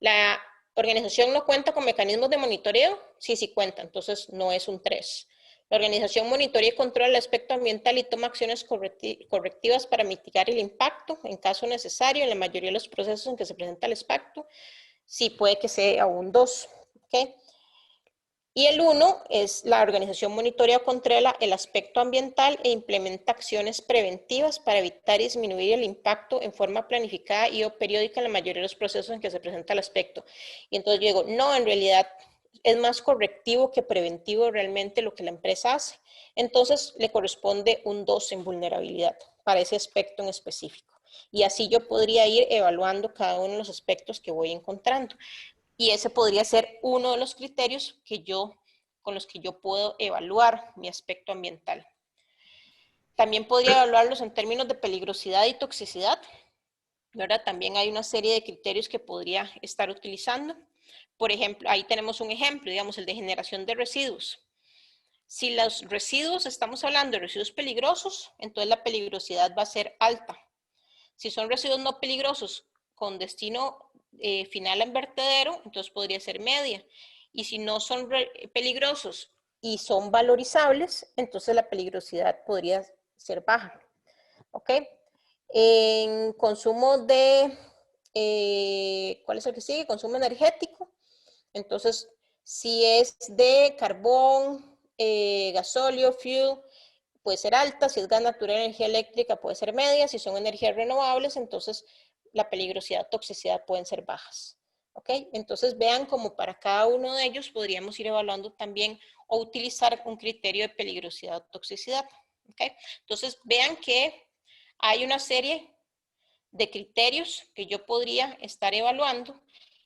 La organización no cuenta con mecanismos de monitoreo, sí cuenta, entonces no es un 3. La organización monitorea y controla el aspecto ambiental y toma acciones correctivas para mitigar el impacto en caso necesario en la mayoría de los procesos en que se presenta el aspecto. Sí puede que sea un 2. ¿Okay? Y el 1 es la organización monitorea o controla el aspecto ambiental e implementa acciones preventivas para evitar y disminuir el impacto en forma planificada y o periódica en la mayoría de los procesos en que se presenta el aspecto. Y entonces yo digo, no, en realidad es más correctivo que preventivo realmente lo que la empresa hace. Entonces le corresponde un 2 en vulnerabilidad para ese aspecto en específico. Y así yo podría ir evaluando cada uno de los aspectos que voy encontrando. Y ese podría ser uno de los criterios con los que yo puedo evaluar mi aspecto ambiental. También podría evaluarlos en términos de peligrosidad y toxicidad, ¿verdad? También hay una serie de criterios que podría estar utilizando. Por ejemplo, ahí tenemos un ejemplo, digamos, el de generación de residuos. Si los residuos, estamos hablando de residuos peligrosos, entonces la peligrosidad va a ser alta. Si son residuos no peligrosos con destino final en vertedero, entonces podría ser media. Y si no son peligrosos y son valorizables, entonces la peligrosidad podría ser baja. ¿Ok? En consumo de, ¿cuál es el que sigue? Consumo energético. Entonces, si es de carbón, gasóleo, fuel, puede ser alta. Si es gas natural, energía eléctrica, puede ser media. Si son energías renovables, entonces la peligrosidad, toxicidad pueden ser bajas. ¿Ok? Entonces vean como para cada uno de ellos podríamos ir evaluando también o utilizar un criterio de peligrosidad o toxicidad. ¿Ok? Entonces vean que hay una serie de criterios que yo podría estar evaluando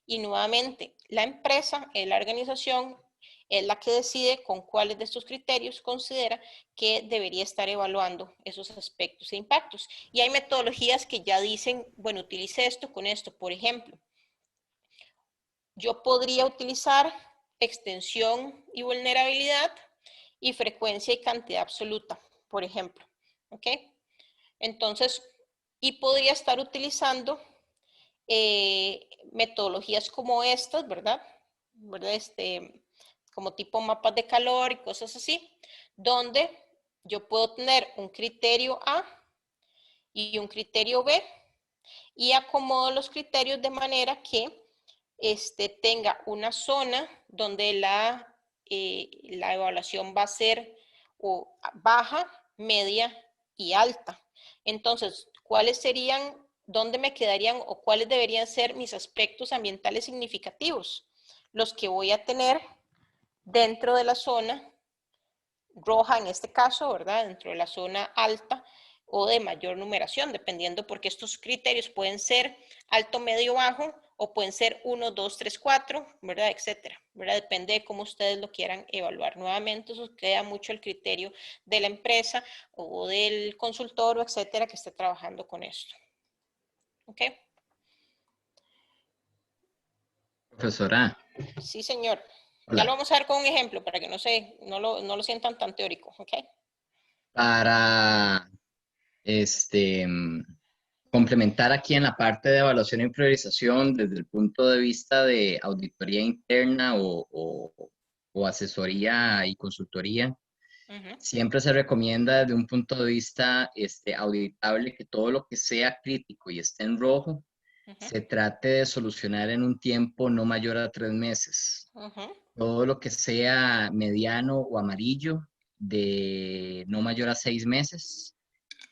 y nuevamente la empresa, la organización, es la que decide con cuáles de estos criterios considera que debería estar evaluando esos aspectos e impactos. Y hay metodologías que ya dicen, bueno, utilice esto con esto. Por ejemplo, yo podría utilizar extensión y vulnerabilidad y frecuencia y cantidad absoluta, por ejemplo. ¿Ok? Entonces, y podría estar utilizando metodologías como estas, ¿verdad? Como tipo mapas de calor y cosas así, donde yo puedo tener un criterio A y un criterio B y acomodo los criterios de manera que tenga una zona donde la evaluación va a ser baja, media y alta. Entonces, ¿cuáles serían, dónde me quedarían o cuáles deberían ser mis aspectos ambientales significativos? Los que voy a tener dentro de la zona roja, en este caso, ¿verdad? Dentro de la zona alta o de mayor numeración, dependiendo, porque estos criterios pueden ser alto, medio, bajo, o pueden ser 1, 2, 3, 4, ¿verdad? Etcétera, ¿verdad? Depende de cómo ustedes lo quieran evaluar. Nuevamente, eso queda mucho el criterio de la empresa o del consultor o etcétera que esté trabajando con esto. ¿Ok? Profesora, Sí, señor. Ya hola. lo vamos a ver con un ejemplo para que no lo sientan tan teórico, ¿ok? Para complementar aquí en la parte de evaluación y priorización desde el punto de vista de auditoría interna o asesoría y consultoría, Ujú, siempre se recomienda desde un punto de vista auditable que todo lo que sea crítico y esté en rojo ujú, se trate de solucionar en un tiempo no mayor a 3 meses. ujú. Todo lo que sea mediano o amarillo de no mayor a 6 meses.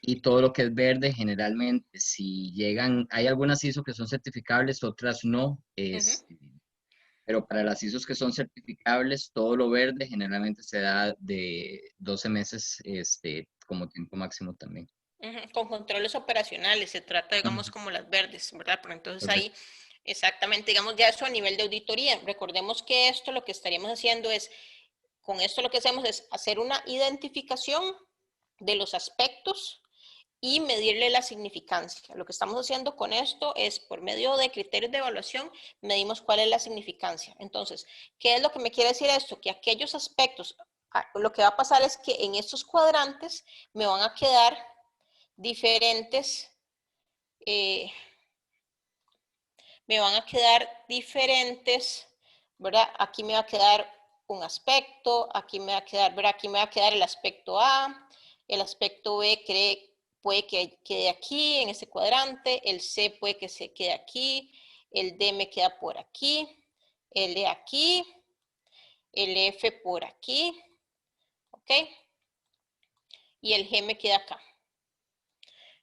Y todo lo que es verde, generalmente, si llegan, hay algunas ISO que son certificables, otras no. Ujú, Pero para las ISOs que son certificables, todo lo verde generalmente se da de 12 meses como tiempo máximo también. ujú. Con controles operacionales se trata, digamos, Ujú, como las verdes, ¿verdad? Pero entonces ahí, correcto. exactamente, digamos, ya eso a nivel de auditoría. Recordemos que esto lo que estaríamos haciendo es, con esto lo que hacemos es hacer una identificación de los aspectos y medirle la significancia. Lo que estamos haciendo con esto es, por medio de criterios de evaluación, medimos cuál es la significancia. Entonces, ¿qué es lo que me quiere decir esto? Que aquellos aspectos, lo que va a pasar es que en estos cuadrantes me van a quedar diferentes, eh, ¿verdad? Aquí me va a quedar un aspecto, aquí me va a quedar, ¿verdad? Aquí me va a quedar el aspecto A, el aspecto B puede que quede aquí en este cuadrante, el C puede que se quede aquí, el D me queda por aquí, el E aquí, el F por aquí, ¿ok? Y el G me queda acá.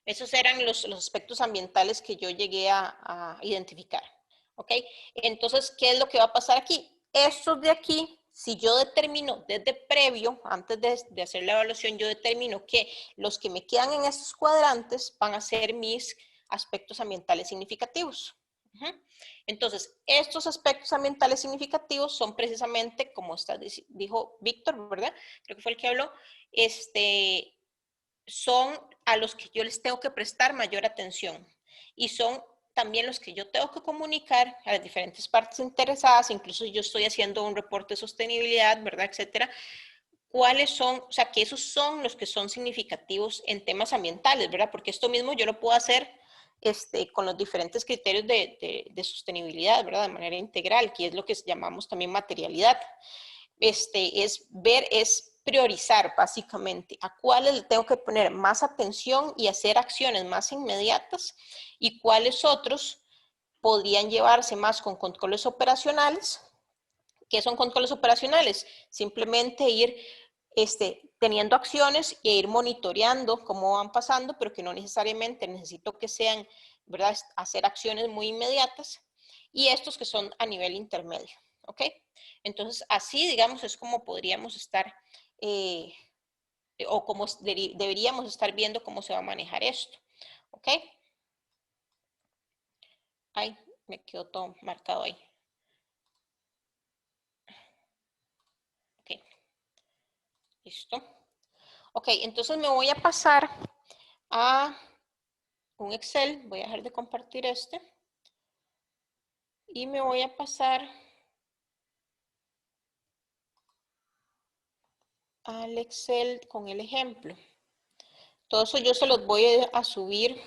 Esos eran los aspectos ambientales que yo llegué a identificar, ¿ok? Entonces, ¿qué es lo que va a pasar aquí? Estos de aquí, si yo determino desde previo, antes de hacer la evaluación, yo determino que los que me quedan en estos cuadrantes van a ser mis aspectos ambientales significativos. Entonces, estos aspectos ambientales significativos son precisamente, como dijo Víctor, ¿verdad? Creo que fue el que habló, son a los que yo les tengo que prestar mayor atención y son también los que yo tengo que comunicar a las diferentes partes interesadas, incluso yo estoy haciendo un reporte de sostenibilidad, ¿verdad? Etcétera. ¿Cuáles son? O sea, que esos son los que son significativos en temas ambientales, ¿verdad? Porque esto mismo yo lo puedo hacer con los diferentes criterios de sostenibilidad, ¿verdad? De manera integral, que es lo que llamamos también materialidad. Es priorizar básicamente a cuáles le tengo que poner más atención y hacer acciones más inmediatas y cuáles otros podrían llevarse más con controles operacionales. ¿Qué son controles operacionales? Simplemente ir teniendo acciones e ir monitoreando cómo van pasando, pero que no necesariamente necesito que sean, ¿verdad? Hacer acciones muy inmediatas. Y estos que son a nivel intermedio, ¿ok? Entonces, así, digamos, es como podríamos estar, o como deberíamos estar viendo cómo se va a manejar esto, ¿ok? Ay, me quedó todo marcado ahí. Ok, listo. Ok, entonces me voy a pasar a un Excel. Voy a dejar de compartir este. Y me voy a pasar al Excel con el ejemplo. Todo eso yo se los voy a subir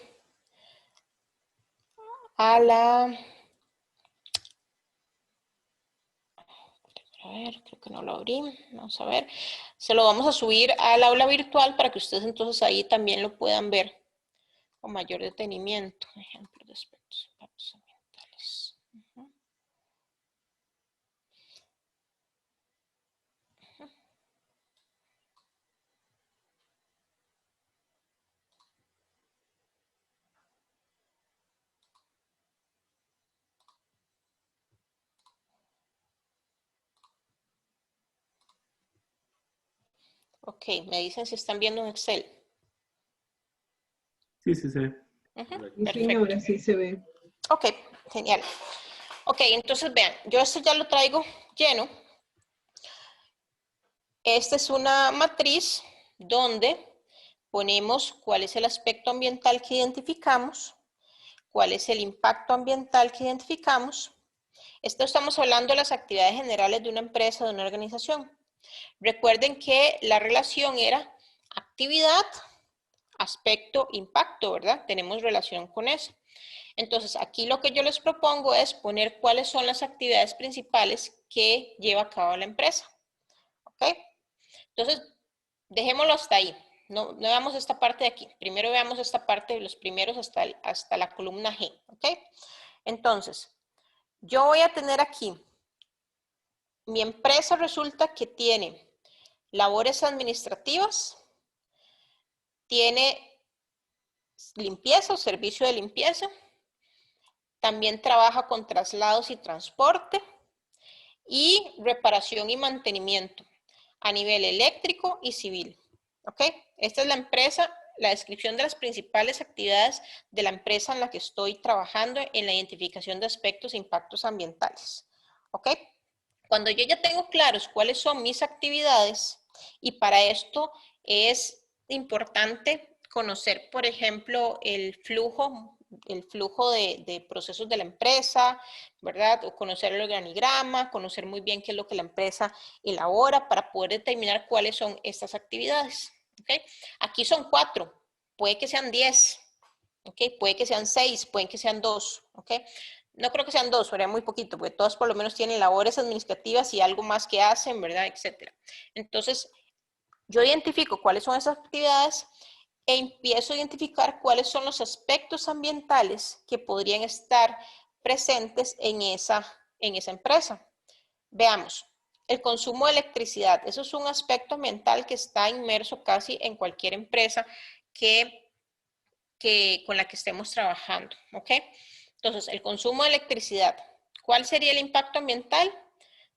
a la... A ver, creo que no lo abrí. Vamos a ver. Se lo vamos a subir al aula virtual para que ustedes entonces ahí también lo puedan ver con mayor detenimiento. Ejemplo de aspectos impactos ambientales. Ok, me dicen si están viendo un Excel. Sí, sí, sí. Sí, Perfecto. señora, sí se ve. Ok, genial. Ok, entonces vean, yo esto ya lo traigo lleno. Esta es una matriz donde ponemos cuál es el aspecto ambiental que identificamos, cuál es el impacto ambiental que identificamos, Esto estamos hablando de las actividades generales de una empresa, de una organización. Recuerden que la relación era actividad, aspecto, impacto, ¿verdad? Tenemos relación con eso. Entonces, aquí lo que yo les propongo es poner cuáles son las actividades principales que lleva a cabo la empresa. ¿Ok? Entonces, dejémoslo hasta ahí. No veamos esta parte de aquí. Primero veamos esta parte de los primeros hasta la columna G. ¿Ok? Entonces, yo voy a tener aquí, mi empresa resulta que tiene labores administrativas, tiene limpieza o servicio de limpieza, también trabaja con traslados y transporte y reparación y mantenimiento a nivel eléctrico y civil. ¿Ok? Esta es la empresa, la descripción de las principales actividades de la empresa en la que estoy trabajando en la identificación de aspectos e impactos ambientales. ¿Ok? Cuando yo ya tengo claros cuáles son mis actividades, y para esto es importante conocer, por ejemplo, el flujo de procesos de la empresa, ¿verdad? O conocer el organigrama, conocer muy bien qué es lo que la empresa elabora para poder determinar cuáles son estas actividades. ¿Okay? Aquí son 4, puede que sean 10, ¿okay? Puede que sean 6, pueden que sean 2, ¿okay? No creo que sean 2, sería muy poquito, porque todas por lo menos tienen labores administrativas y algo más que hacen, ¿verdad? Etcétera. Entonces, yo identifico cuáles son esas actividades e empiezo a identificar cuáles son los aspectos ambientales que podrían estar presentes en esa empresa. Veamos, el consumo de electricidad. Eso es un aspecto ambiental que está inmerso casi en cualquier empresa con la que estemos trabajando, ¿ok? Entonces, el consumo de electricidad. ¿Cuál sería el impacto ambiental?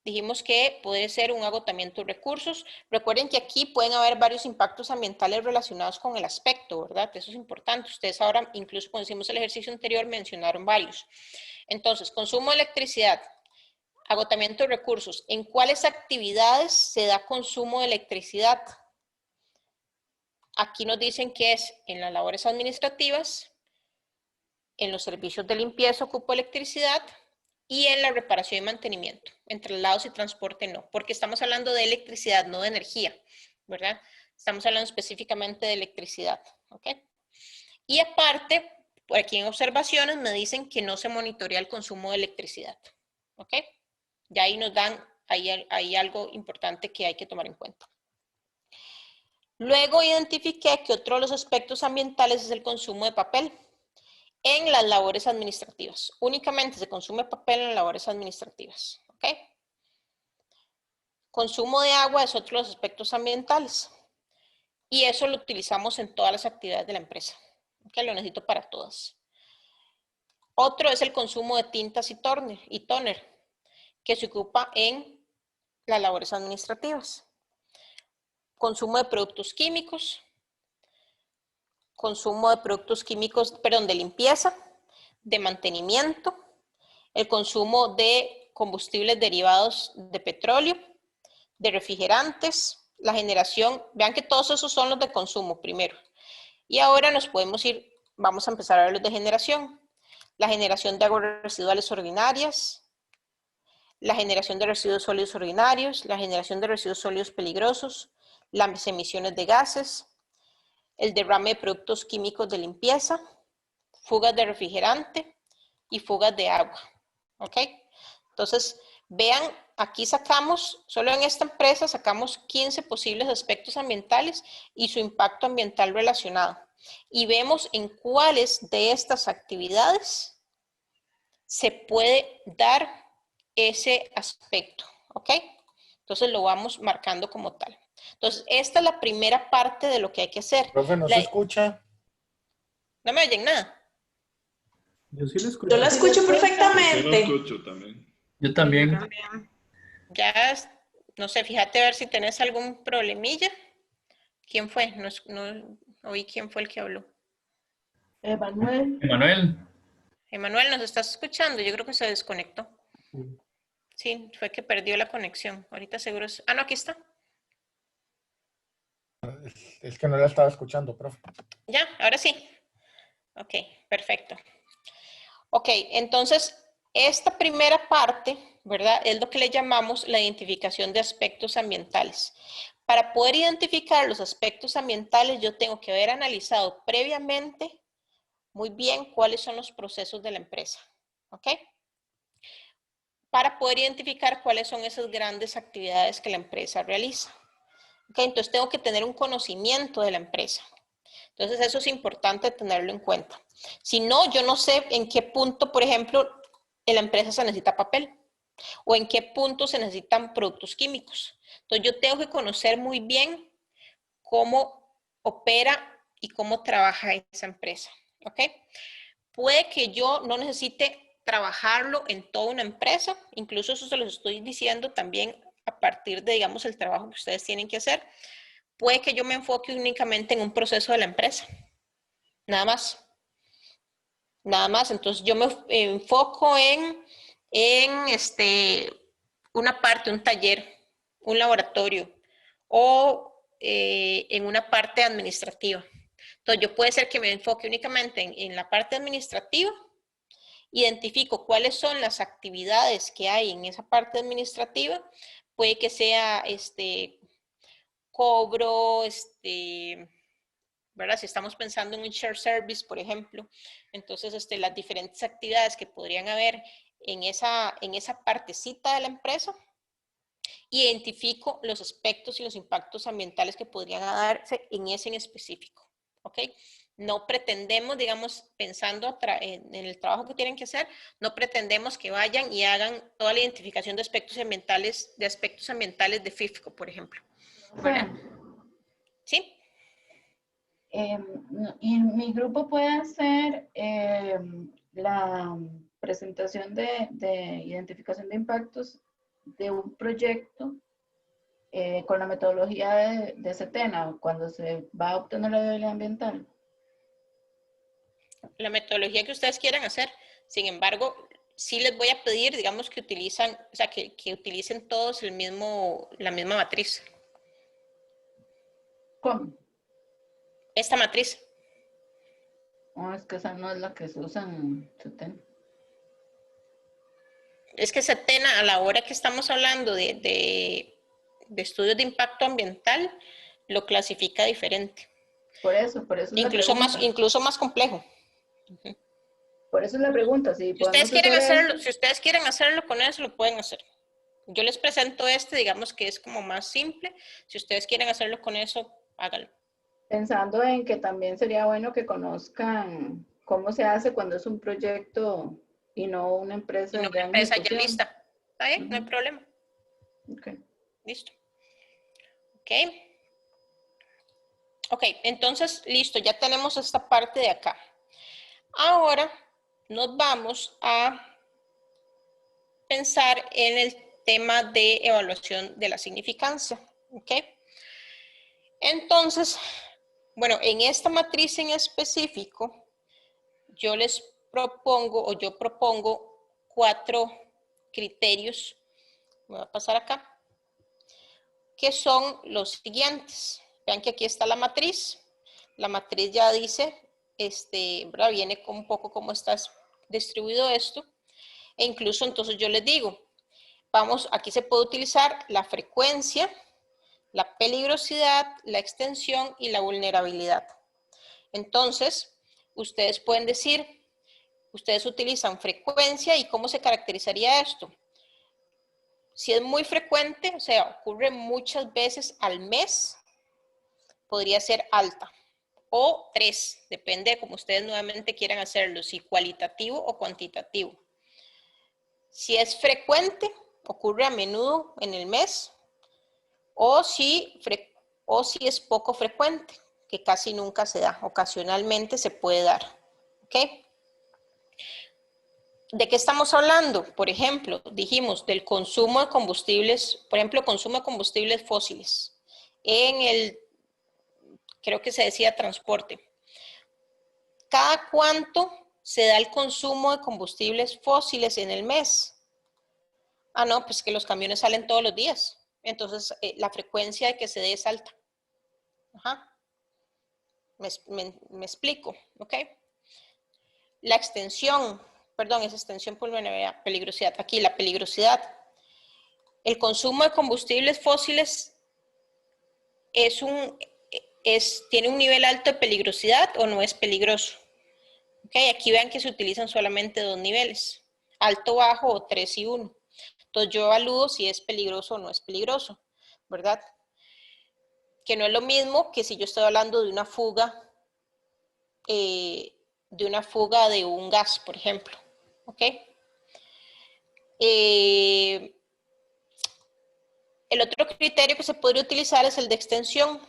Dijimos que puede ser un agotamiento de recursos. Recuerden que aquí pueden haber varios impactos ambientales relacionados con el aspecto, ¿verdad? Eso es importante. Ustedes ahora, incluso cuando hicimos el ejercicio anterior, mencionaron varios. Entonces, consumo de electricidad, agotamiento de recursos. ¿En cuáles actividades se da consumo de electricidad? Aquí nos dicen que es en las labores administrativas, en los servicios de limpieza ocupo electricidad y en la reparación y mantenimiento. En traslados y transporte no, porque estamos hablando de electricidad, no de energía, ¿verdad? Estamos hablando específicamente de electricidad, ¿ok? Y aparte, por aquí en observaciones me dicen que no se monitorea el consumo de electricidad, ¿ok? Ya ahí nos dan, hay algo importante que hay que tomar en cuenta. Luego identifiqué que otro de los aspectos ambientales es el consumo de papel en las labores administrativas. Únicamente se consume papel en las labores administrativas. ¿Ok? Consumo de agua es otro de los aspectos ambientales. Y eso lo utilizamos en todas las actividades de la empresa. ¿Ok? Lo necesito para todas. Otro es el consumo de tintas y toner, que se ocupa en las labores administrativas. Consumo de productos químicos. Consumo de productos químicos, perdón, de limpieza, de mantenimiento, el consumo de combustibles derivados de petróleo, de refrigerantes, la generación, vean que todos esos son los de consumo primero. Y ahora nos podemos ir, vamos a empezar a ver los de generación. La generación de aguas residuales ordinarias, la generación de residuos sólidos ordinarios, la generación de residuos sólidos peligrosos, las emisiones de gases, el derrame de productos químicos de limpieza, fugas de refrigerante y fugas de agua. ¿Ok? Entonces, vean, aquí sacamos, solo en esta empresa sacamos 15 posibles aspectos ambientales y su impacto ambiental relacionado. Y vemos en cuáles de estas actividades se puede dar ese aspecto. ¿Ok? Entonces, lo vamos marcando como tal. Entonces, esta es la primera parte de lo que hay que hacer. Profe, ¿no se escucha? ¿No me oyen nada? Yo sí lo escucho. Yo la escucho perfectamente. Yo lo escucho también. Yo también. Ya, no sé, fíjate a ver si tenés algún problemilla. ¿Quién fue? No oí quién fue el que habló. Emanuel. Emanuel. Emanuel, ¿nos estás escuchando? Yo creo que se desconectó. Sí, fue que perdió la conexión. Ahorita seguro es... Ah, no, aquí está. Es que no la estaba escuchando, profe. Ya, ahora sí. Ok, perfecto. Ok, entonces, Esta primera parte, ¿verdad? Es lo que le llamamos la identificación de aspectos ambientales. Para poder identificar los aspectos ambientales, yo tengo que haber analizado previamente muy bien cuáles son los procesos de la empresa, ¿ok? Para poder identificar cuáles son esas grandes actividades que la empresa realiza. ¿Ok? Entonces tengo que tener un conocimiento de la empresa. Entonces eso es importante tenerlo en cuenta. Si no, yo no sé en qué punto, por ejemplo, en la empresa se necesita papel o en qué punto se necesitan productos químicos. Entonces yo tengo que conocer muy bien cómo opera y cómo trabaja esa empresa. ¿Ok? Puede que yo no necesite trabajarlo en toda una empresa, incluso eso se los estoy diciendo también a partir de, digamos, el trabajo que ustedes tienen que hacer. Puede que yo me enfoque únicamente en un proceso de la empresa, nada más. Nada más, entonces yo me enfoco en una parte, un taller, un laboratorio o en una parte administrativa. Entonces yo puede ser que me enfoque únicamente en la parte administrativa, identifico cuáles son las actividades que hay en esa parte administrativa, puede que sea cobro, ¿verdad? Si estamos pensando en un share service, por ejemplo, entonces las diferentes actividades que podrían haber en esa partecita de la empresa, identifico los aspectos y los impactos ambientales que podrían darse en ese en específico, ¿ok? No pretendemos, digamos, pensando en el trabajo que tienen que hacer, no pretendemos que vayan y hagan toda la identificación de aspectos ambientales de FIFCO, por ejemplo. ¿Verdad? ¿Sí? Y mi grupo puede hacer la presentación de identificación de impactos de un proyecto con la metodología de CETENA, cuando se va a obtener la viabilidad ambiental. La metodología que ustedes quieran hacer, sin embargo, sí les voy a pedir, digamos, que utilicen todos la misma matriz. ¿Cómo? Esta matriz. No, es que esa no es la que se usa en CETENA. Es que CETENA, a la hora que estamos hablando de estudios de impacto ambiental, lo clasifica diferente. Por eso incluso más complejo. Por eso es la pregunta. Si ustedes quieren hacerlo con eso, lo pueden hacer. Yo les presento digamos que es como más simple. Si ustedes quieren hacerlo con eso, háganlo. Pensando en que también sería bueno que conozcan cómo se hace cuando es un proyecto y no una empresa, ya lista. ¿Está bien? No hay problema. Ok. Listo. Ok, entonces, listo, ya tenemos esta parte de acá. Ahora nos vamos a pensar en el tema de evaluación de la significancia. ¿Ok? Entonces, bueno, en esta matriz en específico, yo propongo 4 criterios. Me voy a pasar acá. Que son los siguientes. Vean que aquí está la matriz. La matriz ya dice, ¿verdad? Viene con un poco cómo está distribuido esto. E incluso entonces yo les digo, aquí se puede utilizar la frecuencia, la peligrosidad, la extensión y la vulnerabilidad. Entonces, ustedes pueden decir, ustedes utilizan frecuencia y ¿cómo se caracterizaría esto? Si es muy frecuente, o sea, ocurre muchas veces al mes, podría ser alta. O 3, depende de cómo ustedes nuevamente quieran hacerlo, si cualitativo o cuantitativo. Si es frecuente, ocurre a menudo en el mes, o si es poco frecuente, que casi nunca se da, ocasionalmente se puede dar. ¿Ok? ¿De qué estamos hablando? Por ejemplo, dijimos del consumo de combustibles, por ejemplo, consumo de combustibles fósiles. Creo que se decía transporte. ¿Cada cuánto se da el consumo de combustibles fósiles en el mes? Ah, no, pues que los camiones salen todos los días. Entonces, la frecuencia de que se dé es alta. Ajá. Me explico, ¿ok? La extensión. perdón, es extensión, peligrosidad. Aquí la peligrosidad. El consumo de combustibles fósiles tiene un nivel alto de peligrosidad o no es peligroso. Okay, aquí vean que se utilizan solamente 2 niveles, alto, bajo o 3 y 1. Entonces yo evalúo si es peligroso o no es peligroso, ¿verdad? Que no es lo mismo que si yo estoy hablando de una fuga de un gas, por ejemplo. ¿Ok? El otro criterio que se podría utilizar es el de extensión.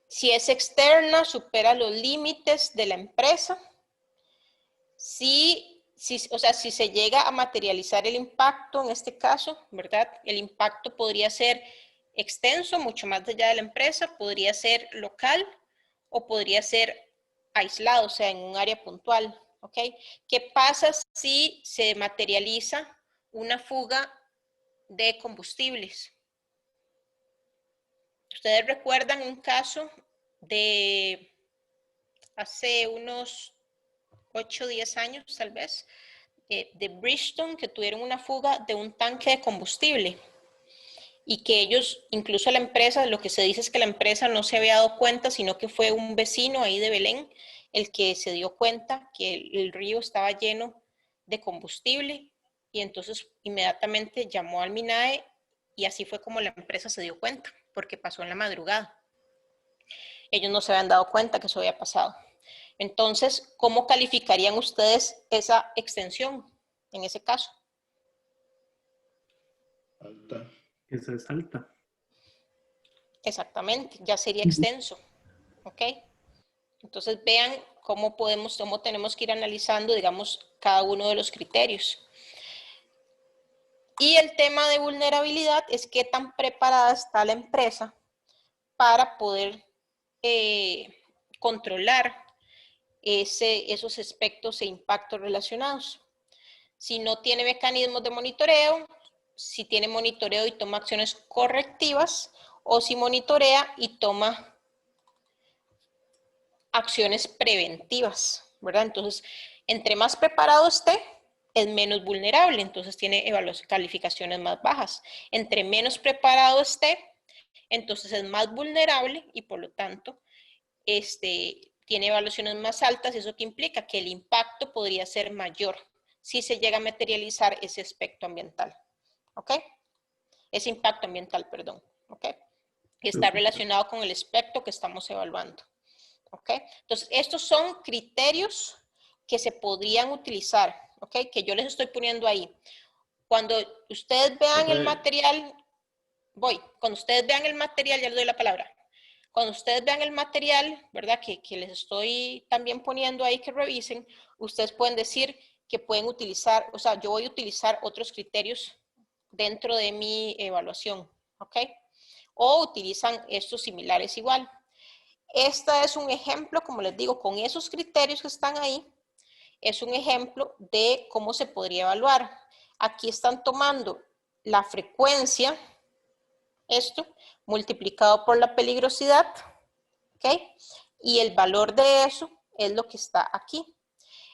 Si es externa, supera los límites de la empresa. O sea, si se llega a materializar el impacto en este caso, ¿verdad? El impacto podría ser extenso, mucho más allá de la empresa, podría ser local o podría ser aislado, o sea, en un área puntual, ¿ok? ¿Qué pasa si se materializa una fuga de combustibles? Ustedes recuerdan un caso de hace unos 8 o 10 años, tal vez, de Bridgestone, que tuvieron una fuga de un tanque de combustible y que ellos, incluso la empresa, lo que se dice es que la empresa no se había dado cuenta, sino que fue un vecino ahí de Belén el que se dio cuenta que el río estaba lleno de combustible y entonces inmediatamente llamó al MINAE y así fue como la empresa se dio cuenta, porque pasó en la madrugada. Ellos no se habían dado cuenta que eso había pasado. Entonces, ¿cómo calificarían ustedes esa extensión en ese caso? Alta. Esa es alta. Exactamente, ya sería extenso. ¿Ok? Entonces, vean cómo tenemos que ir analizando, digamos, cada uno de los criterios. Y el tema de vulnerabilidad es qué tan preparada está la empresa para poder controlar esos aspectos e impactos relacionados. Si no tiene mecanismos de monitoreo, si tiene monitoreo y toma acciones correctivas, o si monitorea y toma acciones preventivas, ¿verdad? Entonces, entre más preparado esté, es menos vulnerable, entonces tiene calificaciones más bajas. Entre menos preparado esté, entonces es más vulnerable y por lo tanto tiene evaluaciones más altas. ¿Eso que implica? Que el impacto podría ser mayor si se llega a materializar ese aspecto ambiental. ¿Ok? Ese impacto ambiental, perdón. ¿Ok? Que está relacionado con el aspecto que estamos evaluando. ¿Ok? Entonces, estos son criterios que se podrían utilizar, ¿ok? Que yo les estoy poniendo ahí. Cuando ustedes vean el material, cuando ustedes vean el material, ya les doy la palabra. Cuando ustedes vean el material, ¿verdad? Que les estoy también poniendo ahí que revisen, ustedes pueden decir que pueden utilizar, o sea, yo voy a utilizar otros criterios dentro de mi evaluación, ¿ok? O utilizan estos similares igual. Este es un ejemplo, como les digo, con esos criterios que están ahí, es un ejemplo de cómo se podría evaluar. Aquí están tomando la frecuencia, esto, multiplicado por la peligrosidad, ¿ok? Y el valor de eso es lo que está aquí.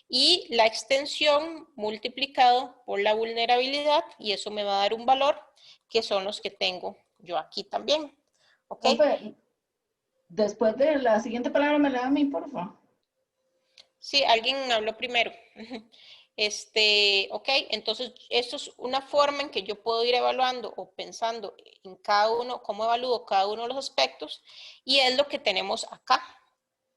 Y la extensión multiplicado por la vulnerabilidad, y eso me va a dar un valor, que son los que tengo yo aquí también, ¿ok? Después de la siguiente palabra, me la da a mí, por favor. Sí, alguien habló primero. Ok, entonces esto es una forma en que yo puedo ir evaluando o pensando en cada uno, cómo evalúo cada uno de los aspectos, y es lo que tenemos acá.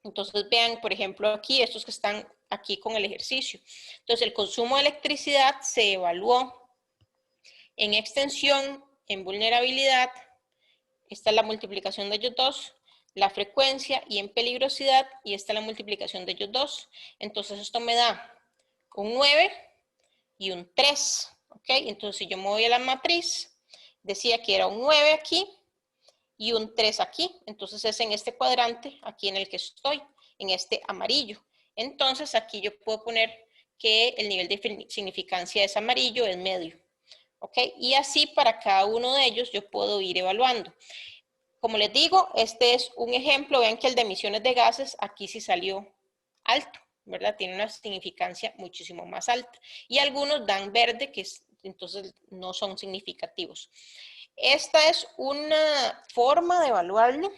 Entonces vean, por ejemplo, aquí, estos que están aquí con el ejercicio. Entonces el consumo de electricidad se evaluó en extensión, en vulnerabilidad, esta es la multiplicación de ellos dos, la frecuencia y en peligrosidad, y esta es la multiplicación de ellos dos. Entonces esto me da un 9 y un 3, ¿ok? Entonces si yo me voy a la matriz, decía que era un 9 aquí y un 3 aquí, entonces es en este cuadrante, aquí en el que estoy, en este amarillo. Entonces aquí yo puedo poner que el nivel de significancia es amarillo, es medio, ¿ok? Y así para cada uno de ellos yo puedo ir evaluando. Como les digo, este es un ejemplo, vean que el de emisiones de gases aquí sí salió alto, ¿verdad? Tiene una significancia muchísimo más alta. Y algunos dan verde, que entonces no son significativos. Esta es una forma de evaluarlo.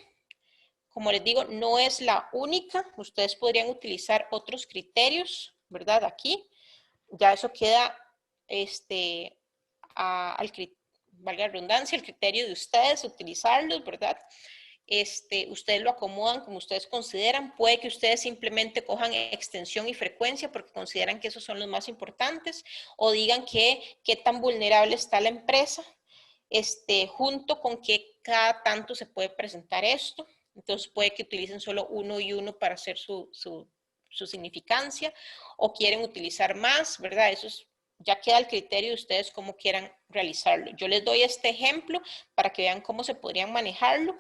Como les digo, no es la única. Ustedes podrían utilizar otros criterios, ¿verdad? Aquí. Ya eso queda valga la redundancia, el criterio de ustedes, utilizarlos, ¿verdad? Ustedes lo acomodan como ustedes consideran. Puede que ustedes simplemente cojan extensión y frecuencia porque consideran que esos son los más importantes, o digan qué tan vulnerable está la empresa, junto con que cada tanto se puede presentar esto. Entonces puede que utilicen solo uno y uno para hacer su significancia, o quieren utilizar más, ¿verdad? Eso ya queda el criterio de ustedes cómo quieran realizarlo. Yo les doy este ejemplo para que vean cómo se podrían manejarlo.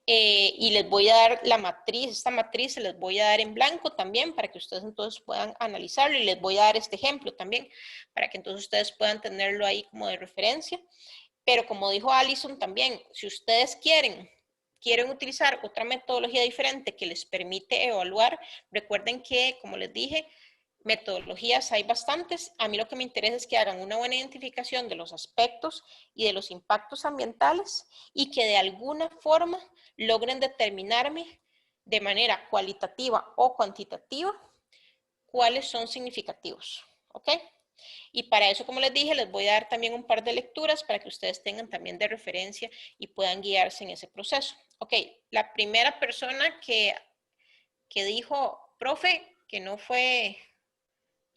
Y les voy a dar la matriz, esta matriz se les voy a dar en blanco también para que ustedes entonces puedan analizarlo, y les voy a dar este ejemplo también para que entonces ustedes puedan tenerlo ahí como de referencia. Pero como dijo Alison también, si ustedes quieren utilizar otra metodología diferente que les permite evaluar, recuerden que, como les dije, metodologías hay bastantes. A mí lo que me interesa es que hagan una buena identificación de los aspectos y de los impactos ambientales, y que de alguna forma logren determinarme de manera cualitativa o cuantitativa cuáles son significativos, ¿ok? Y para eso, como les dije, les voy a dar también un par de lecturas para que ustedes tengan también de referencia y puedan guiarse en ese proceso. Ok, la primera persona que dijo, profe, que no fue...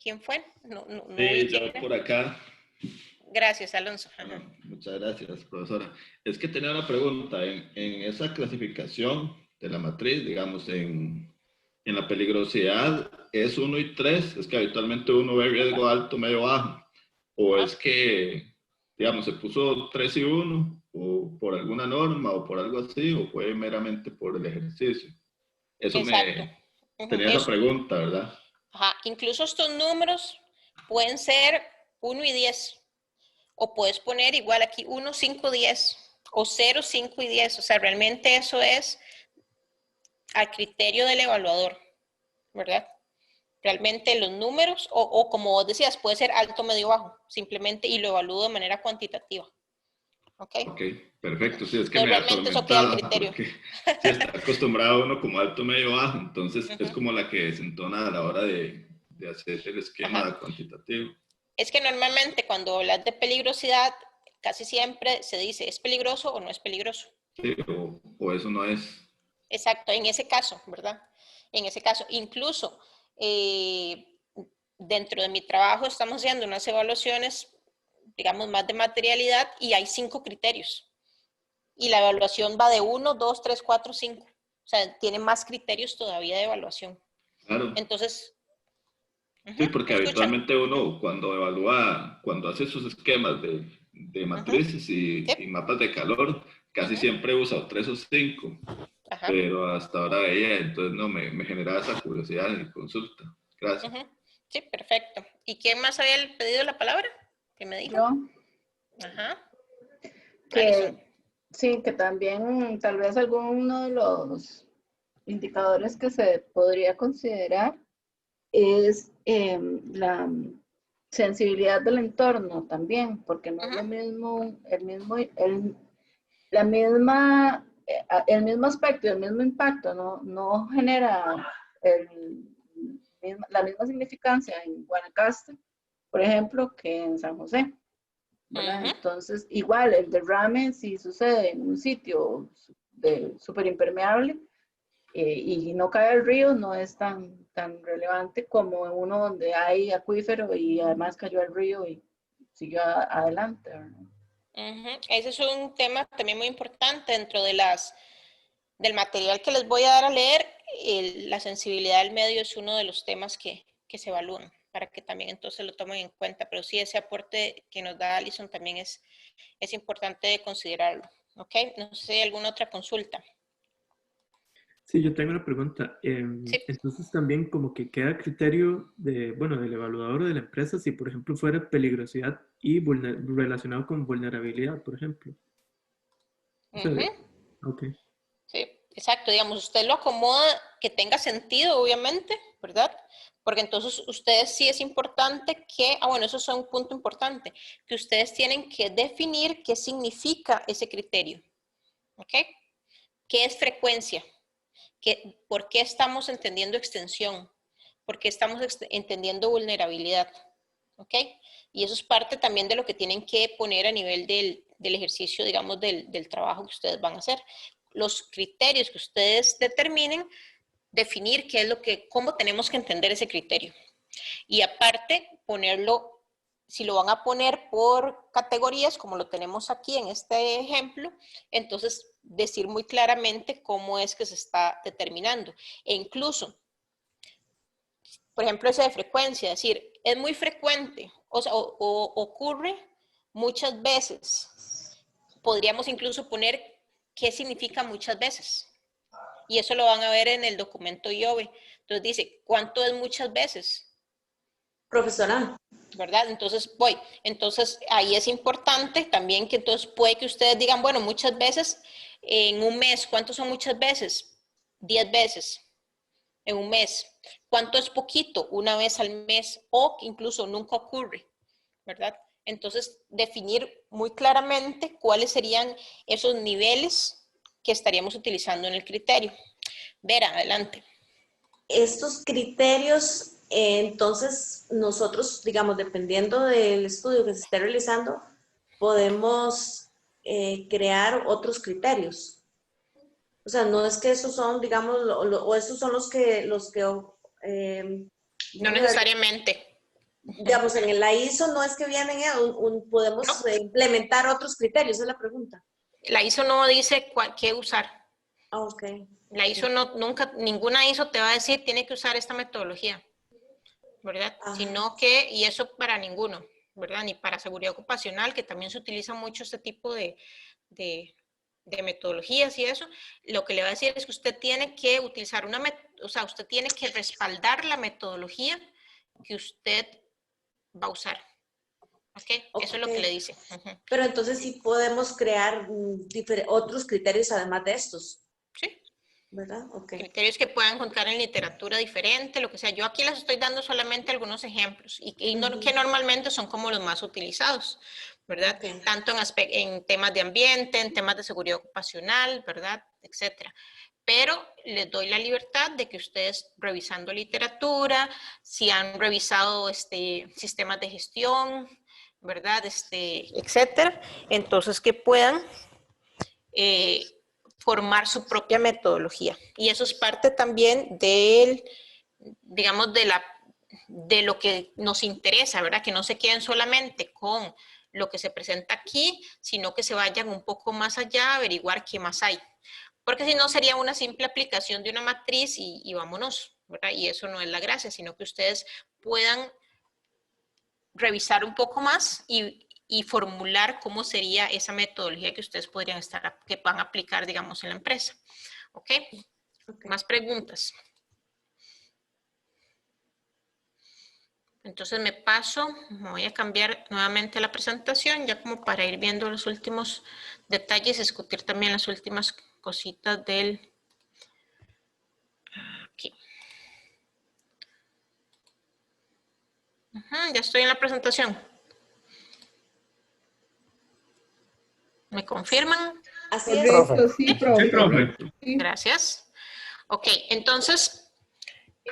¿Quién fue? No Sí, yo por acá. Gracias, Alonso. Bueno, muchas gracias, profesora. Es que tenía una pregunta. En esa clasificación de la matriz, digamos, en la peligrosidad, ¿es 1 y 3? Es que habitualmente uno ve riesgo alto, medio, bajo. ¿O es que, digamos, se puso 3 y 1, o por alguna norma, o por algo así, o fue meramente por el ejercicio? Eso Exacto. tenía esa pregunta, ¿verdad? Ajá. Incluso estos números pueden ser 1 y 10. O puedes poner igual aquí 1, 5, 10. O 0, 5 y 10. O sea, realmente eso es al criterio del evaluador, ¿verdad? Realmente los números, o como vos decías, puede ser alto, medio, bajo. Simplemente, y lo evalúo de manera cuantitativa. ¿Ok? Ok, perfecto. Sí, es que me realmente eso queda al atormentaba criterio. porque sí, está acostumbrado uno como alto, medio, bajo. Entonces es como la que desentona a la hora de hacer el esquema cuantitativo. Es que normalmente cuando hablas de peligrosidad, casi siempre se dice, ¿es peligroso o no es peligroso? Sí, o eso no es. Exacto, en ese caso, ¿verdad? En ese caso, incluso dentro de mi trabajo estamos haciendo unas evaluaciones, digamos, más de materialidad, y hay 5 criterios. Y la evaluación va de 1, 2, 3, 4, 5. O sea, tiene más criterios todavía de evaluación. Claro. Entonces... Sí, porque habitualmente uno cuando evalúa, cuando hace sus esquemas de matrices y mapas de calor, casi siempre usa 3 o 5. Pero hasta ahora veía, entonces no, me generaba esa curiosidad en consulta. Gracias. Sí, perfecto. ¿Y quién más había pedido la palabra? ¿Qué me dijo? Yo. Ajá. Sí, que también tal vez alguno de los indicadores que se podría considerar es la sensibilidad del entorno también, porque no es lo mismo, el mismo aspecto y el mismo impacto no genera la misma significancia en Guanacaste, por ejemplo, que en San José, ¿verdad? Entonces, igual, el derrame si sucede en un sitio súper impermeable, y no cae al río, no es tan relevante como en uno donde hay acuífero y además cayó al río y siguió adelante, ¿verdad? Ese es un tema también muy importante dentro de del material que les voy a dar a leer. La sensibilidad del medio es uno de los temas que se evalúan, para que también entonces lo tomen en cuenta. Pero sí, ese aporte que nos da Alison también es importante considerarlo. ¿Ok? No sé si hay alguna otra consulta. Sí, yo tengo una pregunta. Entonces también como que queda criterio del evaluador de la empresa si, por ejemplo, fuera peligrosidad y relacionado con vulnerabilidad, por ejemplo. Okay. Sí, exacto. Digamos, usted lo acomoda que tenga sentido, obviamente, ¿verdad? Porque entonces ustedes sí es importante que, bueno, eso es un punto importante, que ustedes tienen que definir qué significa ese criterio, ¿ok? ¿Qué es frecuencia? ¿Por qué estamos entendiendo extensión? ¿Por qué estamos entendiendo vulnerabilidad? ¿Ok? Y eso es parte también de lo que tienen que poner a nivel del ejercicio, digamos, del trabajo que ustedes van a hacer. Los criterios que ustedes determinen, definir qué es cómo tenemos que entender ese criterio. Y aparte, ponerlo, si lo van a poner por categorías, como lo tenemos aquí en este ejemplo, entonces decir muy claramente cómo es que se está determinando. E incluso, por ejemplo, ese de frecuencia, decir, es muy frecuente, o ocurre muchas veces. Podríamos incluso poner qué significa muchas veces. Y eso lo van a ver en el documento IOBE. Entonces dice, ¿cuánto es muchas veces? Profesora. ¿Verdad? Entonces Entonces ahí es importante también que entonces puede que ustedes digan, bueno, muchas veces en un mes, ¿cuántos son muchas veces? 10 veces en un mes. ¿Cuánto es poquito? Una vez al mes o incluso nunca ocurre, ¿verdad? Entonces definir muy claramente cuáles serían esos niveles que estaríamos utilizando en el criterio. Vera, adelante. Estos criterios, entonces nosotros, digamos, dependiendo del estudio que se esté realizando, podemos crear otros criterios. O sea, no es que esos son, digamos, o esos son los que no necesariamente. Digamos, en la ISO no es que vienen, podemos implementar otros criterios, esa es la pregunta. La ISO no dice qué usar. Ok. La ISO ninguna ISO te va a decir tiene que usar esta metodología, ¿verdad? Sino que, y eso para ninguno, ¿verdad? Ni para seguridad ocupacional, que también se utiliza mucho este tipo de metodologías y eso, lo que le va a decir es que usted tiene que utilizar usted tiene que respaldar la metodología que usted va a usar. ¿Okay? Eso es lo que le dice. Pero entonces sí podemos crear otros criterios además de estos. Sí. ¿Verdad? Okay. Criterios que puedan encontrar en literatura diferente, lo que sea. Yo aquí les estoy dando solamente algunos ejemplos y que normalmente son como los más utilizados, ¿verdad? Okay. Tanto en temas de ambiente, en temas de seguridad ocupacional, ¿verdad? Etcétera. Pero les doy la libertad de que ustedes, revisando literatura, si han revisado sistemas de gestión, ¿verdad? Etcétera, entonces que puedan formar su propia metodología. Y eso es parte también digamos, de lo que nos interesa, ¿verdad? Que no se queden solamente con lo que se presenta aquí, sino que se vayan un poco más allá a averiguar qué más hay. Porque si no sería una simple aplicación de una matriz y vámonos, ¿verdad? Y eso no es la gracia, sino que ustedes puedan revisar un poco más y formular cómo sería esa metodología que ustedes podrían que van a aplicar, digamos, en la empresa. ¿Ok? Más preguntas. Entonces me voy a cambiar nuevamente la presentación, ya como para ir viendo los últimos detalles, discutir también las últimas cositas del... Aquí. Ya estoy en la presentación. ¿Me confirman? Así es. Correcto, sí, profe. Sí, profe. Gracias. Ok, entonces,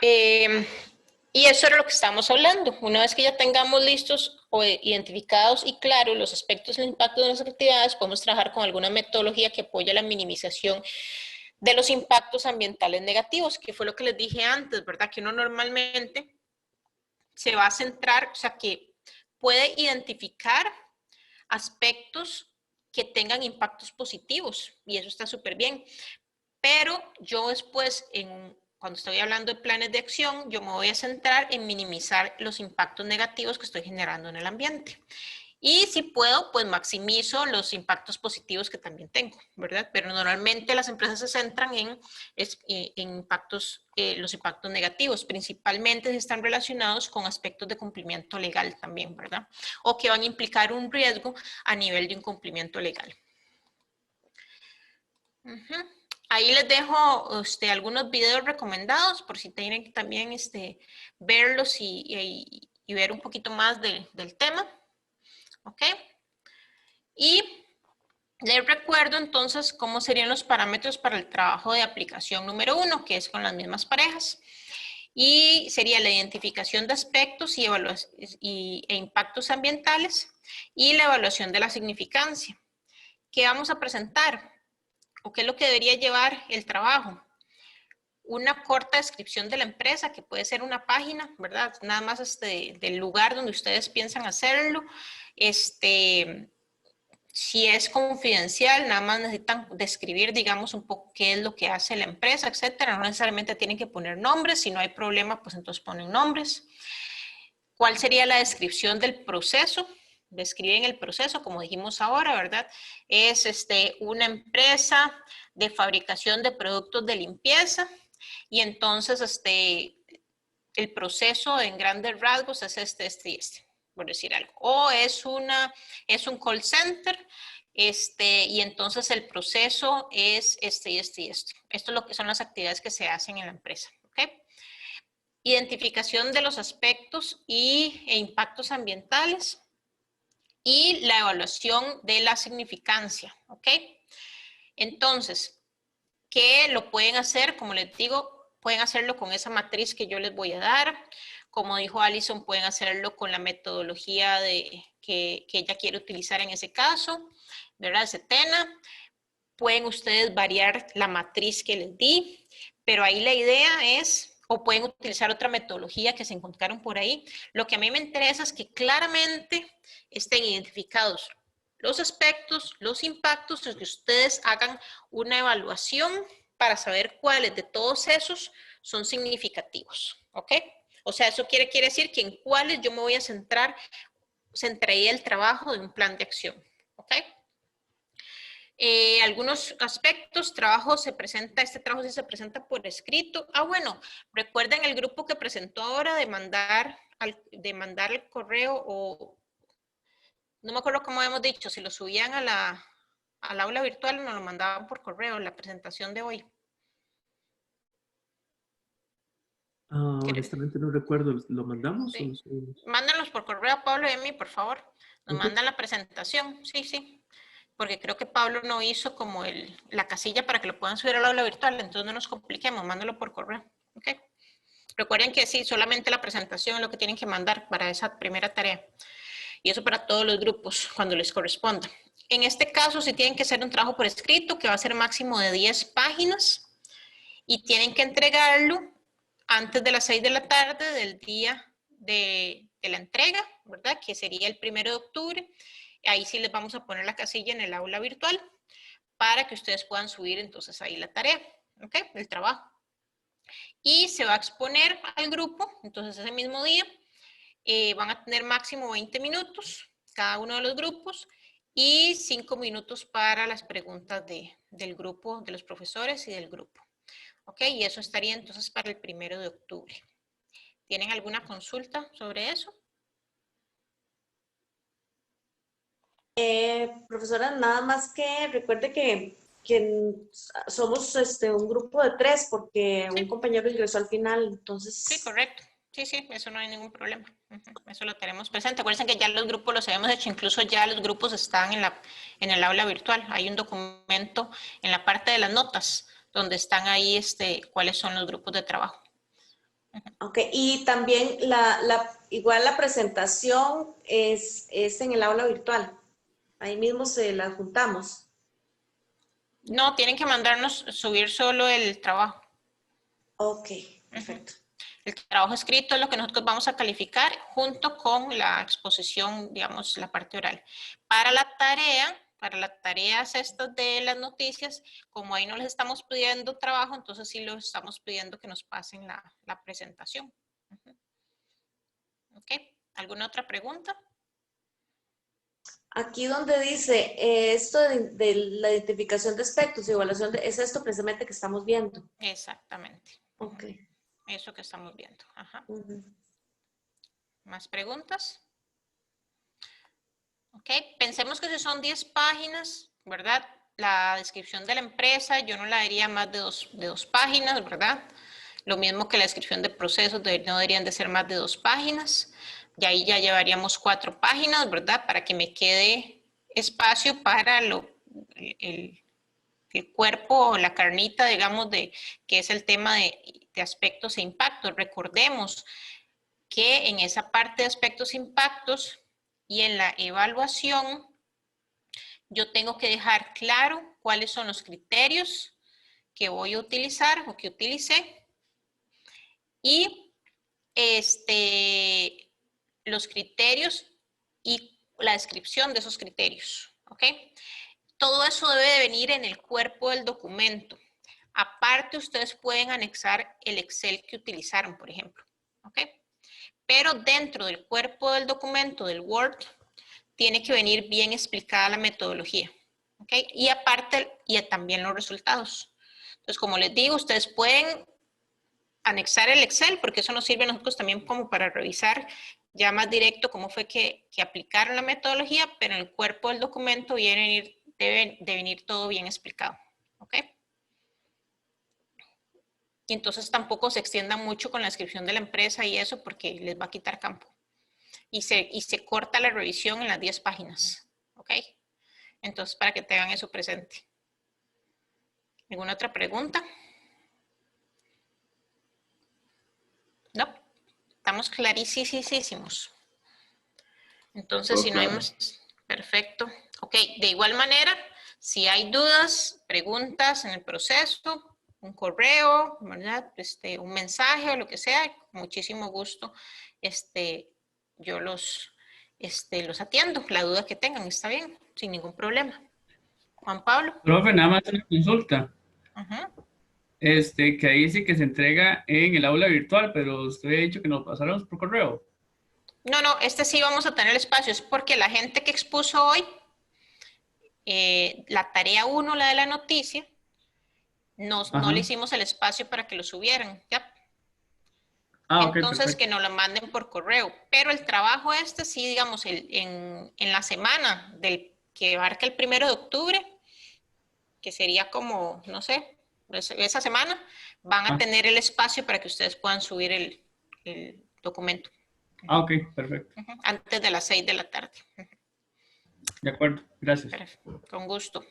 y eso era lo que estábamos hablando. Una vez que ya tengamos listos o identificados y claros los aspectos del impacto de nuestras actividades, podemos trabajar con alguna metodología que apoye la minimización de los impactos ambientales negativos, que fue lo que les dije antes, ¿verdad? Que uno normalmente se va a centrar, o sea, que puede identificar aspectos que tengan impactos positivos, y eso está súper bien. Pero yo después, cuando estoy hablando de planes de acción, yo me voy a centrar en minimizar los impactos negativos que estoy generando en el ambiente. Y si puedo, pues maximizo los impactos positivos que también tengo, ¿verdad? Pero normalmente las empresas se centran en los impactos negativos. Principalmente están relacionados con aspectos de cumplimiento legal también, ¿verdad? O que van a implicar un riesgo a nivel de incumplimiento legal. Ahí les dejo algunos videos recomendados por si tienen que también verlos y ver un poquito más del tema. ¿Ok? Y les recuerdo entonces cómo serían los parámetros para el trabajo de aplicación número 1, que es con las mismas parejas. Y sería la identificación de aspectos e impactos ambientales y la evaluación de la significancia. ¿Qué vamos a presentar? ¿O qué es lo que debería llevar el trabajo? Una corta descripción de la empresa, que puede ser una página, ¿verdad? Nada más del lugar donde ustedes piensan hacerlo. Si es confidencial, nada más necesitan describir, digamos, un poco qué es lo que hace la empresa, etcétera. No necesariamente tienen que poner nombres. Si no hay problema, pues entonces ponen nombres. ¿Cuál sería la descripción del proceso? Describen el proceso, como dijimos ahora, ¿verdad? Es una empresa de fabricación de productos de limpieza y entonces el proceso en grandes rasgos es este, por decir algo. O es un call center y entonces el proceso es y esto. Esto es lo que son las actividades que se hacen en la empresa, ¿ok? Identificación de los aspectos e impactos ambientales y la evaluación de la significancia, ¿ok? Entonces, ¿qué lo pueden hacer? Como les digo, pueden hacerlo con esa matriz que yo les voy a dar. Como dijo Alison, pueden hacerlo con la metodología que ella quiere utilizar en ese caso, ¿verdad? Setena. Pueden ustedes variar la matriz que les di, pero ahí la idea es, o pueden utilizar otra metodología que se encontraron por ahí. Lo que a mí me interesa es que claramente estén identificados los aspectos, los impactos, y que ustedes hagan una evaluación para saber cuáles de todos esos son significativos, ¿ok? O sea, eso quiere decir que en cuáles yo me voy a centraría el trabajo de un plan de acción, ¿ok? Algunos aspectos, este trabajo sí se presenta por escrito. Bueno, recuerden el grupo que presentó ahora de mandar el correo, o no me acuerdo cómo habíamos dicho, si lo subían al aula virtual o nos lo mandaban por correo, la presentación de hoy. Honestamente no recuerdo, ¿lo mandamos? Sí. O Mándenlos por correo a Pablo y a mí, por favor. Nos mandan la presentación, sí. Porque creo que Pablo no hizo como la casilla para que lo puedan subir al aula virtual, entonces no nos compliquemos, mándalo por correo. ¿Ok? Recuerden que sí, solamente la presentación es lo que tienen que mandar para esa primera tarea. Y eso para todos los grupos, cuando les corresponda. En este caso, sí tienen que hacer un trabajo por escrito, que va a ser máximo de 10 páginas, y tienen que entregarlo antes de las 6 de la tarde del día de la entrega, ¿verdad? Que sería el 1 de octubre. Ahí sí les vamos a poner la casilla en el aula virtual para que ustedes puedan subir entonces ahí la tarea, ¿ok? El trabajo. Y se va a exponer al grupo, entonces ese mismo día van a tener máximo 20 minutos cada uno de los grupos y 5 minutos para las preguntas del grupo, de los profesores y del grupo. ¿Ok? Y eso estaría entonces para el 1 de octubre. ¿Tienen alguna consulta sobre eso? Profesora, nada más que recuerde que somos un grupo de 3 porque un compañero ingresó al final, entonces... Sí, correcto. Sí, eso no hay ningún problema. Eso lo tenemos presente. Acuérdense que ya los grupos los habíamos hecho, incluso ya los grupos están en el aula virtual. Hay un documento en la parte de las notas donde están ahí cuáles son los grupos de trabajo. Ok, y también igual la presentación es en el aula virtual. Ahí mismo se la juntamos. No, tienen que mandarnos subir solo el trabajo. Ok, perfecto. El trabajo escrito es lo que nosotros vamos a calificar junto con la exposición, digamos, la parte oral. Para las tareas estas de las noticias, como ahí no les estamos pidiendo trabajo, entonces sí los estamos pidiendo que nos pasen la presentación. ¿Ok? ¿Alguna otra pregunta? Aquí donde dice esto de la identificación de aspectos y evaluación, es esto precisamente que estamos viendo. Exactamente. Ok. Eso que estamos viendo. Ajá. ¿Más preguntas? Ok, pensemos que si son 10 páginas, ¿verdad? la descripción de la empresa, yo no la daría más de dos páginas, ¿verdad? Lo mismo que la descripción de procesos, no deberían de ser más de 2 páginas. Y ahí ya llevaríamos 4 páginas, ¿verdad? Para que me quede espacio para el cuerpo o la carnita, digamos, que es el tema de aspectos e impactos. Recordemos que en esa parte de aspectos e impactos y en la evaluación, yo tengo que dejar claro cuáles son los criterios que voy a utilizar o que utilicé y los criterios y la descripción de esos criterios, ¿ok? Todo eso debe de venir en el cuerpo del documento. Aparte, ustedes pueden anexar el Excel que utilizaron, por ejemplo, ¿ok? Pero dentro del cuerpo del documento, del Word, tiene que venir bien explicada la metodología, ¿ok? Y aparte, y también los resultados. Entonces, como les digo, ustedes pueden anexar el Excel, porque eso nos sirve a nosotros también como para revisar ya más directo cómo fue que aplicaron la metodología, pero en el cuerpo del documento debe de venir todo bien explicado, ¿ok? Y entonces tampoco se extiendan mucho con la descripción de la empresa y eso, porque les va a quitar campo. Y se corta la revisión en las 10 páginas, ¿ok? Entonces, para que tengan eso presente. ¿Alguna otra pregunta? No, estamos clarísimos. Entonces, si no hay más, perfecto. Ok, de igual manera, si hay dudas, preguntas en el proceso, un correo, ¿verdad? Un mensaje o lo que sea, con muchísimo gusto, yo los atiendo. La duda que tengan, está bien, sin ningún problema. Juan Pablo. Profe, nada más una consulta. Uh-huh. Que ahí sí que se entrega en el aula virtual, pero usted ha dicho que nos pasáramos por correo. No, sí vamos a tener espacio. Es porque la gente que expuso hoy, la tarea 1, la de la noticia, no le hicimos el espacio para que lo subieran, ¿ya? Entonces, perfecto, que nos lo manden por correo. Pero el trabajo sí, digamos, en la semana que abarca el 1 de octubre, que sería como, no sé, esa semana, van a tener el espacio para que ustedes puedan subir el documento. Ok, perfecto. Antes de las 6 de la tarde. De acuerdo, gracias. Perfecto, con gusto.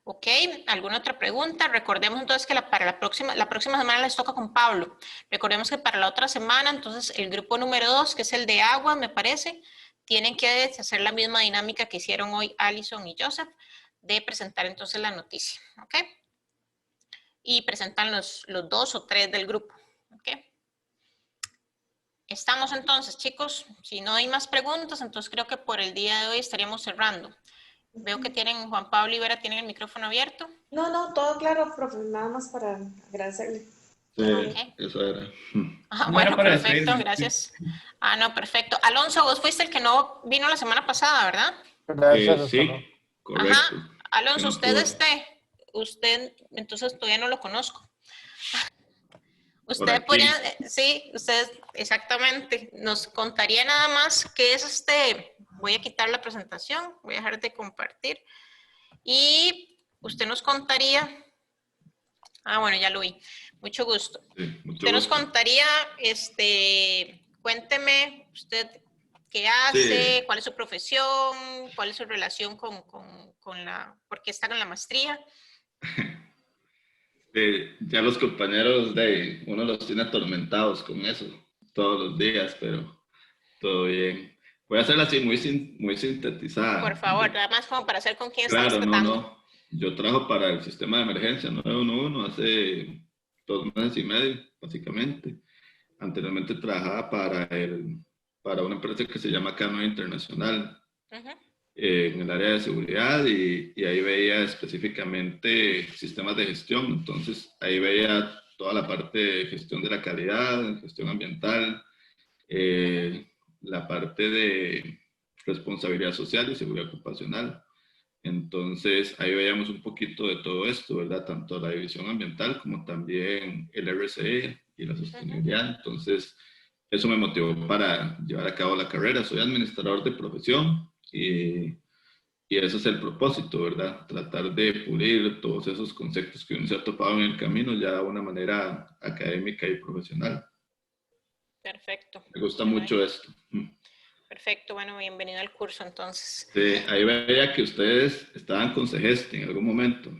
Ok, ¿alguna otra pregunta? Recordemos entonces que para la próxima semana les toca con Pablo. Recordemos que para la otra semana, entonces, el grupo número 2, que es el de agua, me parece, tienen que hacer la misma dinámica que hicieron hoy Alison y Joseph, de presentar entonces la noticia, ¿ok? Y presentan los 2 o 3 del grupo, ¿ok? Estamos entonces, chicos. Si no hay más preguntas, entonces creo que por el día de hoy estaríamos cerrando. Veo que Juan Pablo y Vera tienen el micrófono abierto. No, todo claro, profe, nada más para agradecerle. Sí, okay, eso era. Bueno, perfecto, gracias. No, perfecto. Alonso, vos fuiste el que no vino la semana pasada, ¿verdad? Sí, correcto. Ajá. Alonso, usted entonces todavía no lo conozco. Usted podría, sí, usted exactamente, nos contaría nada más qué es voy a quitar la presentación, voy a dejar de compartir, y usted nos contaría, bueno, ya lo vi, mucho gusto. Sí, usted nos contaría, cuénteme usted qué hace, cuál es su profesión, cuál es su relación con por qué está en la maestría. Ya los compañeros uno los tiene atormentados con eso todos los días, pero todo bien. Voy a hacerla así muy sintetizada. Por favor, nada más como para hacer con quién estamos tratando. No. Yo trabajo para el sistema de emergencia 911 hace 2 meses y medio, básicamente. Anteriormente trabajaba para una empresa que se llama Canoa Internacional. En el área de seguridad y ahí veía específicamente sistemas de gestión. Entonces ahí veía toda la parte de gestión de la calidad, gestión ambiental, la parte de responsabilidad social y seguridad ocupacional. Entonces ahí veíamos un poquito de todo esto, ¿verdad? Tanto la división ambiental como también el RCE y la sostenibilidad. Entonces eso me motivó para llevar a cabo la carrera. Soy administrador de profesión. Y Y ese es el propósito, ¿verdad? Tratar de pulir todos esos conceptos que uno se ha topado en el camino ya de una manera académica y profesional. Perfecto. Me gusta mucho esto. Perfecto, bueno, bienvenido al curso entonces. Sí, ahí veía que ustedes estaban con Cegesti en algún momento.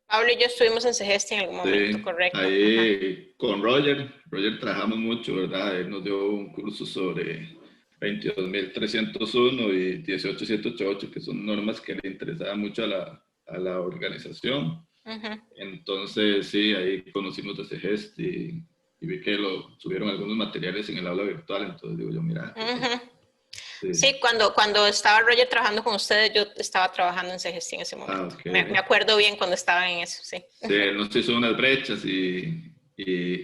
Pablo y yo estuvimos en Cegesti en algún momento, Sí, correcto. ahí con Roger trabajamos mucho, ¿verdad? Él nos dio un curso sobre 22.301 y 18.188, que son normas que le interesaban mucho a la organización. Entonces, sí, ahí conocimos de Cegesti y vi que lo subieron algunos materiales en el aula virtual, entonces digo yo, mira. Sí, cuando estaba Roger trabajando con ustedes, yo estaba trabajando en Cegesti en ese momento. Okay. Me acuerdo bien cuando estaba en eso, sí. Sí, nos hizo unas brechas y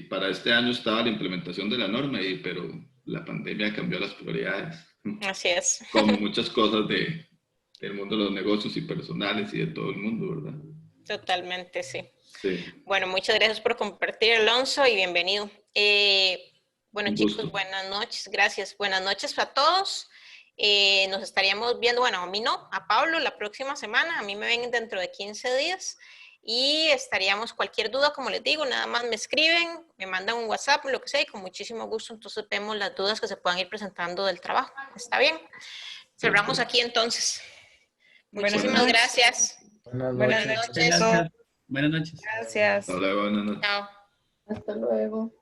para este año estaba la implementación de la norma, pero la pandemia cambió las prioridades. Así es. Como muchas cosas del mundo de los negocios y personales y de todo el mundo, ¿verdad? Totalmente, sí. Sí. Bueno, muchas gracias por compartir, Alonso, y bienvenido. Bueno, chicos, buenas noches. Gracias. Buenas noches a todos. Nos estaríamos viendo, bueno, a mí no, a Pablo la próxima semana. A mí me ven dentro de 15 días. Y estaríamos, cualquier duda, como les digo, nada más me escriben, me mandan un WhatsApp, lo que sea, y con muchísimo gusto entonces vemos las dudas que se puedan ir presentando del trabajo. ¿Está bien? Cerramos aquí entonces. Muchísimas gracias. Buenas noches. Gracias. Buenas noches. Gracias. Hasta luego, buenas noches. Chao. Hasta luego.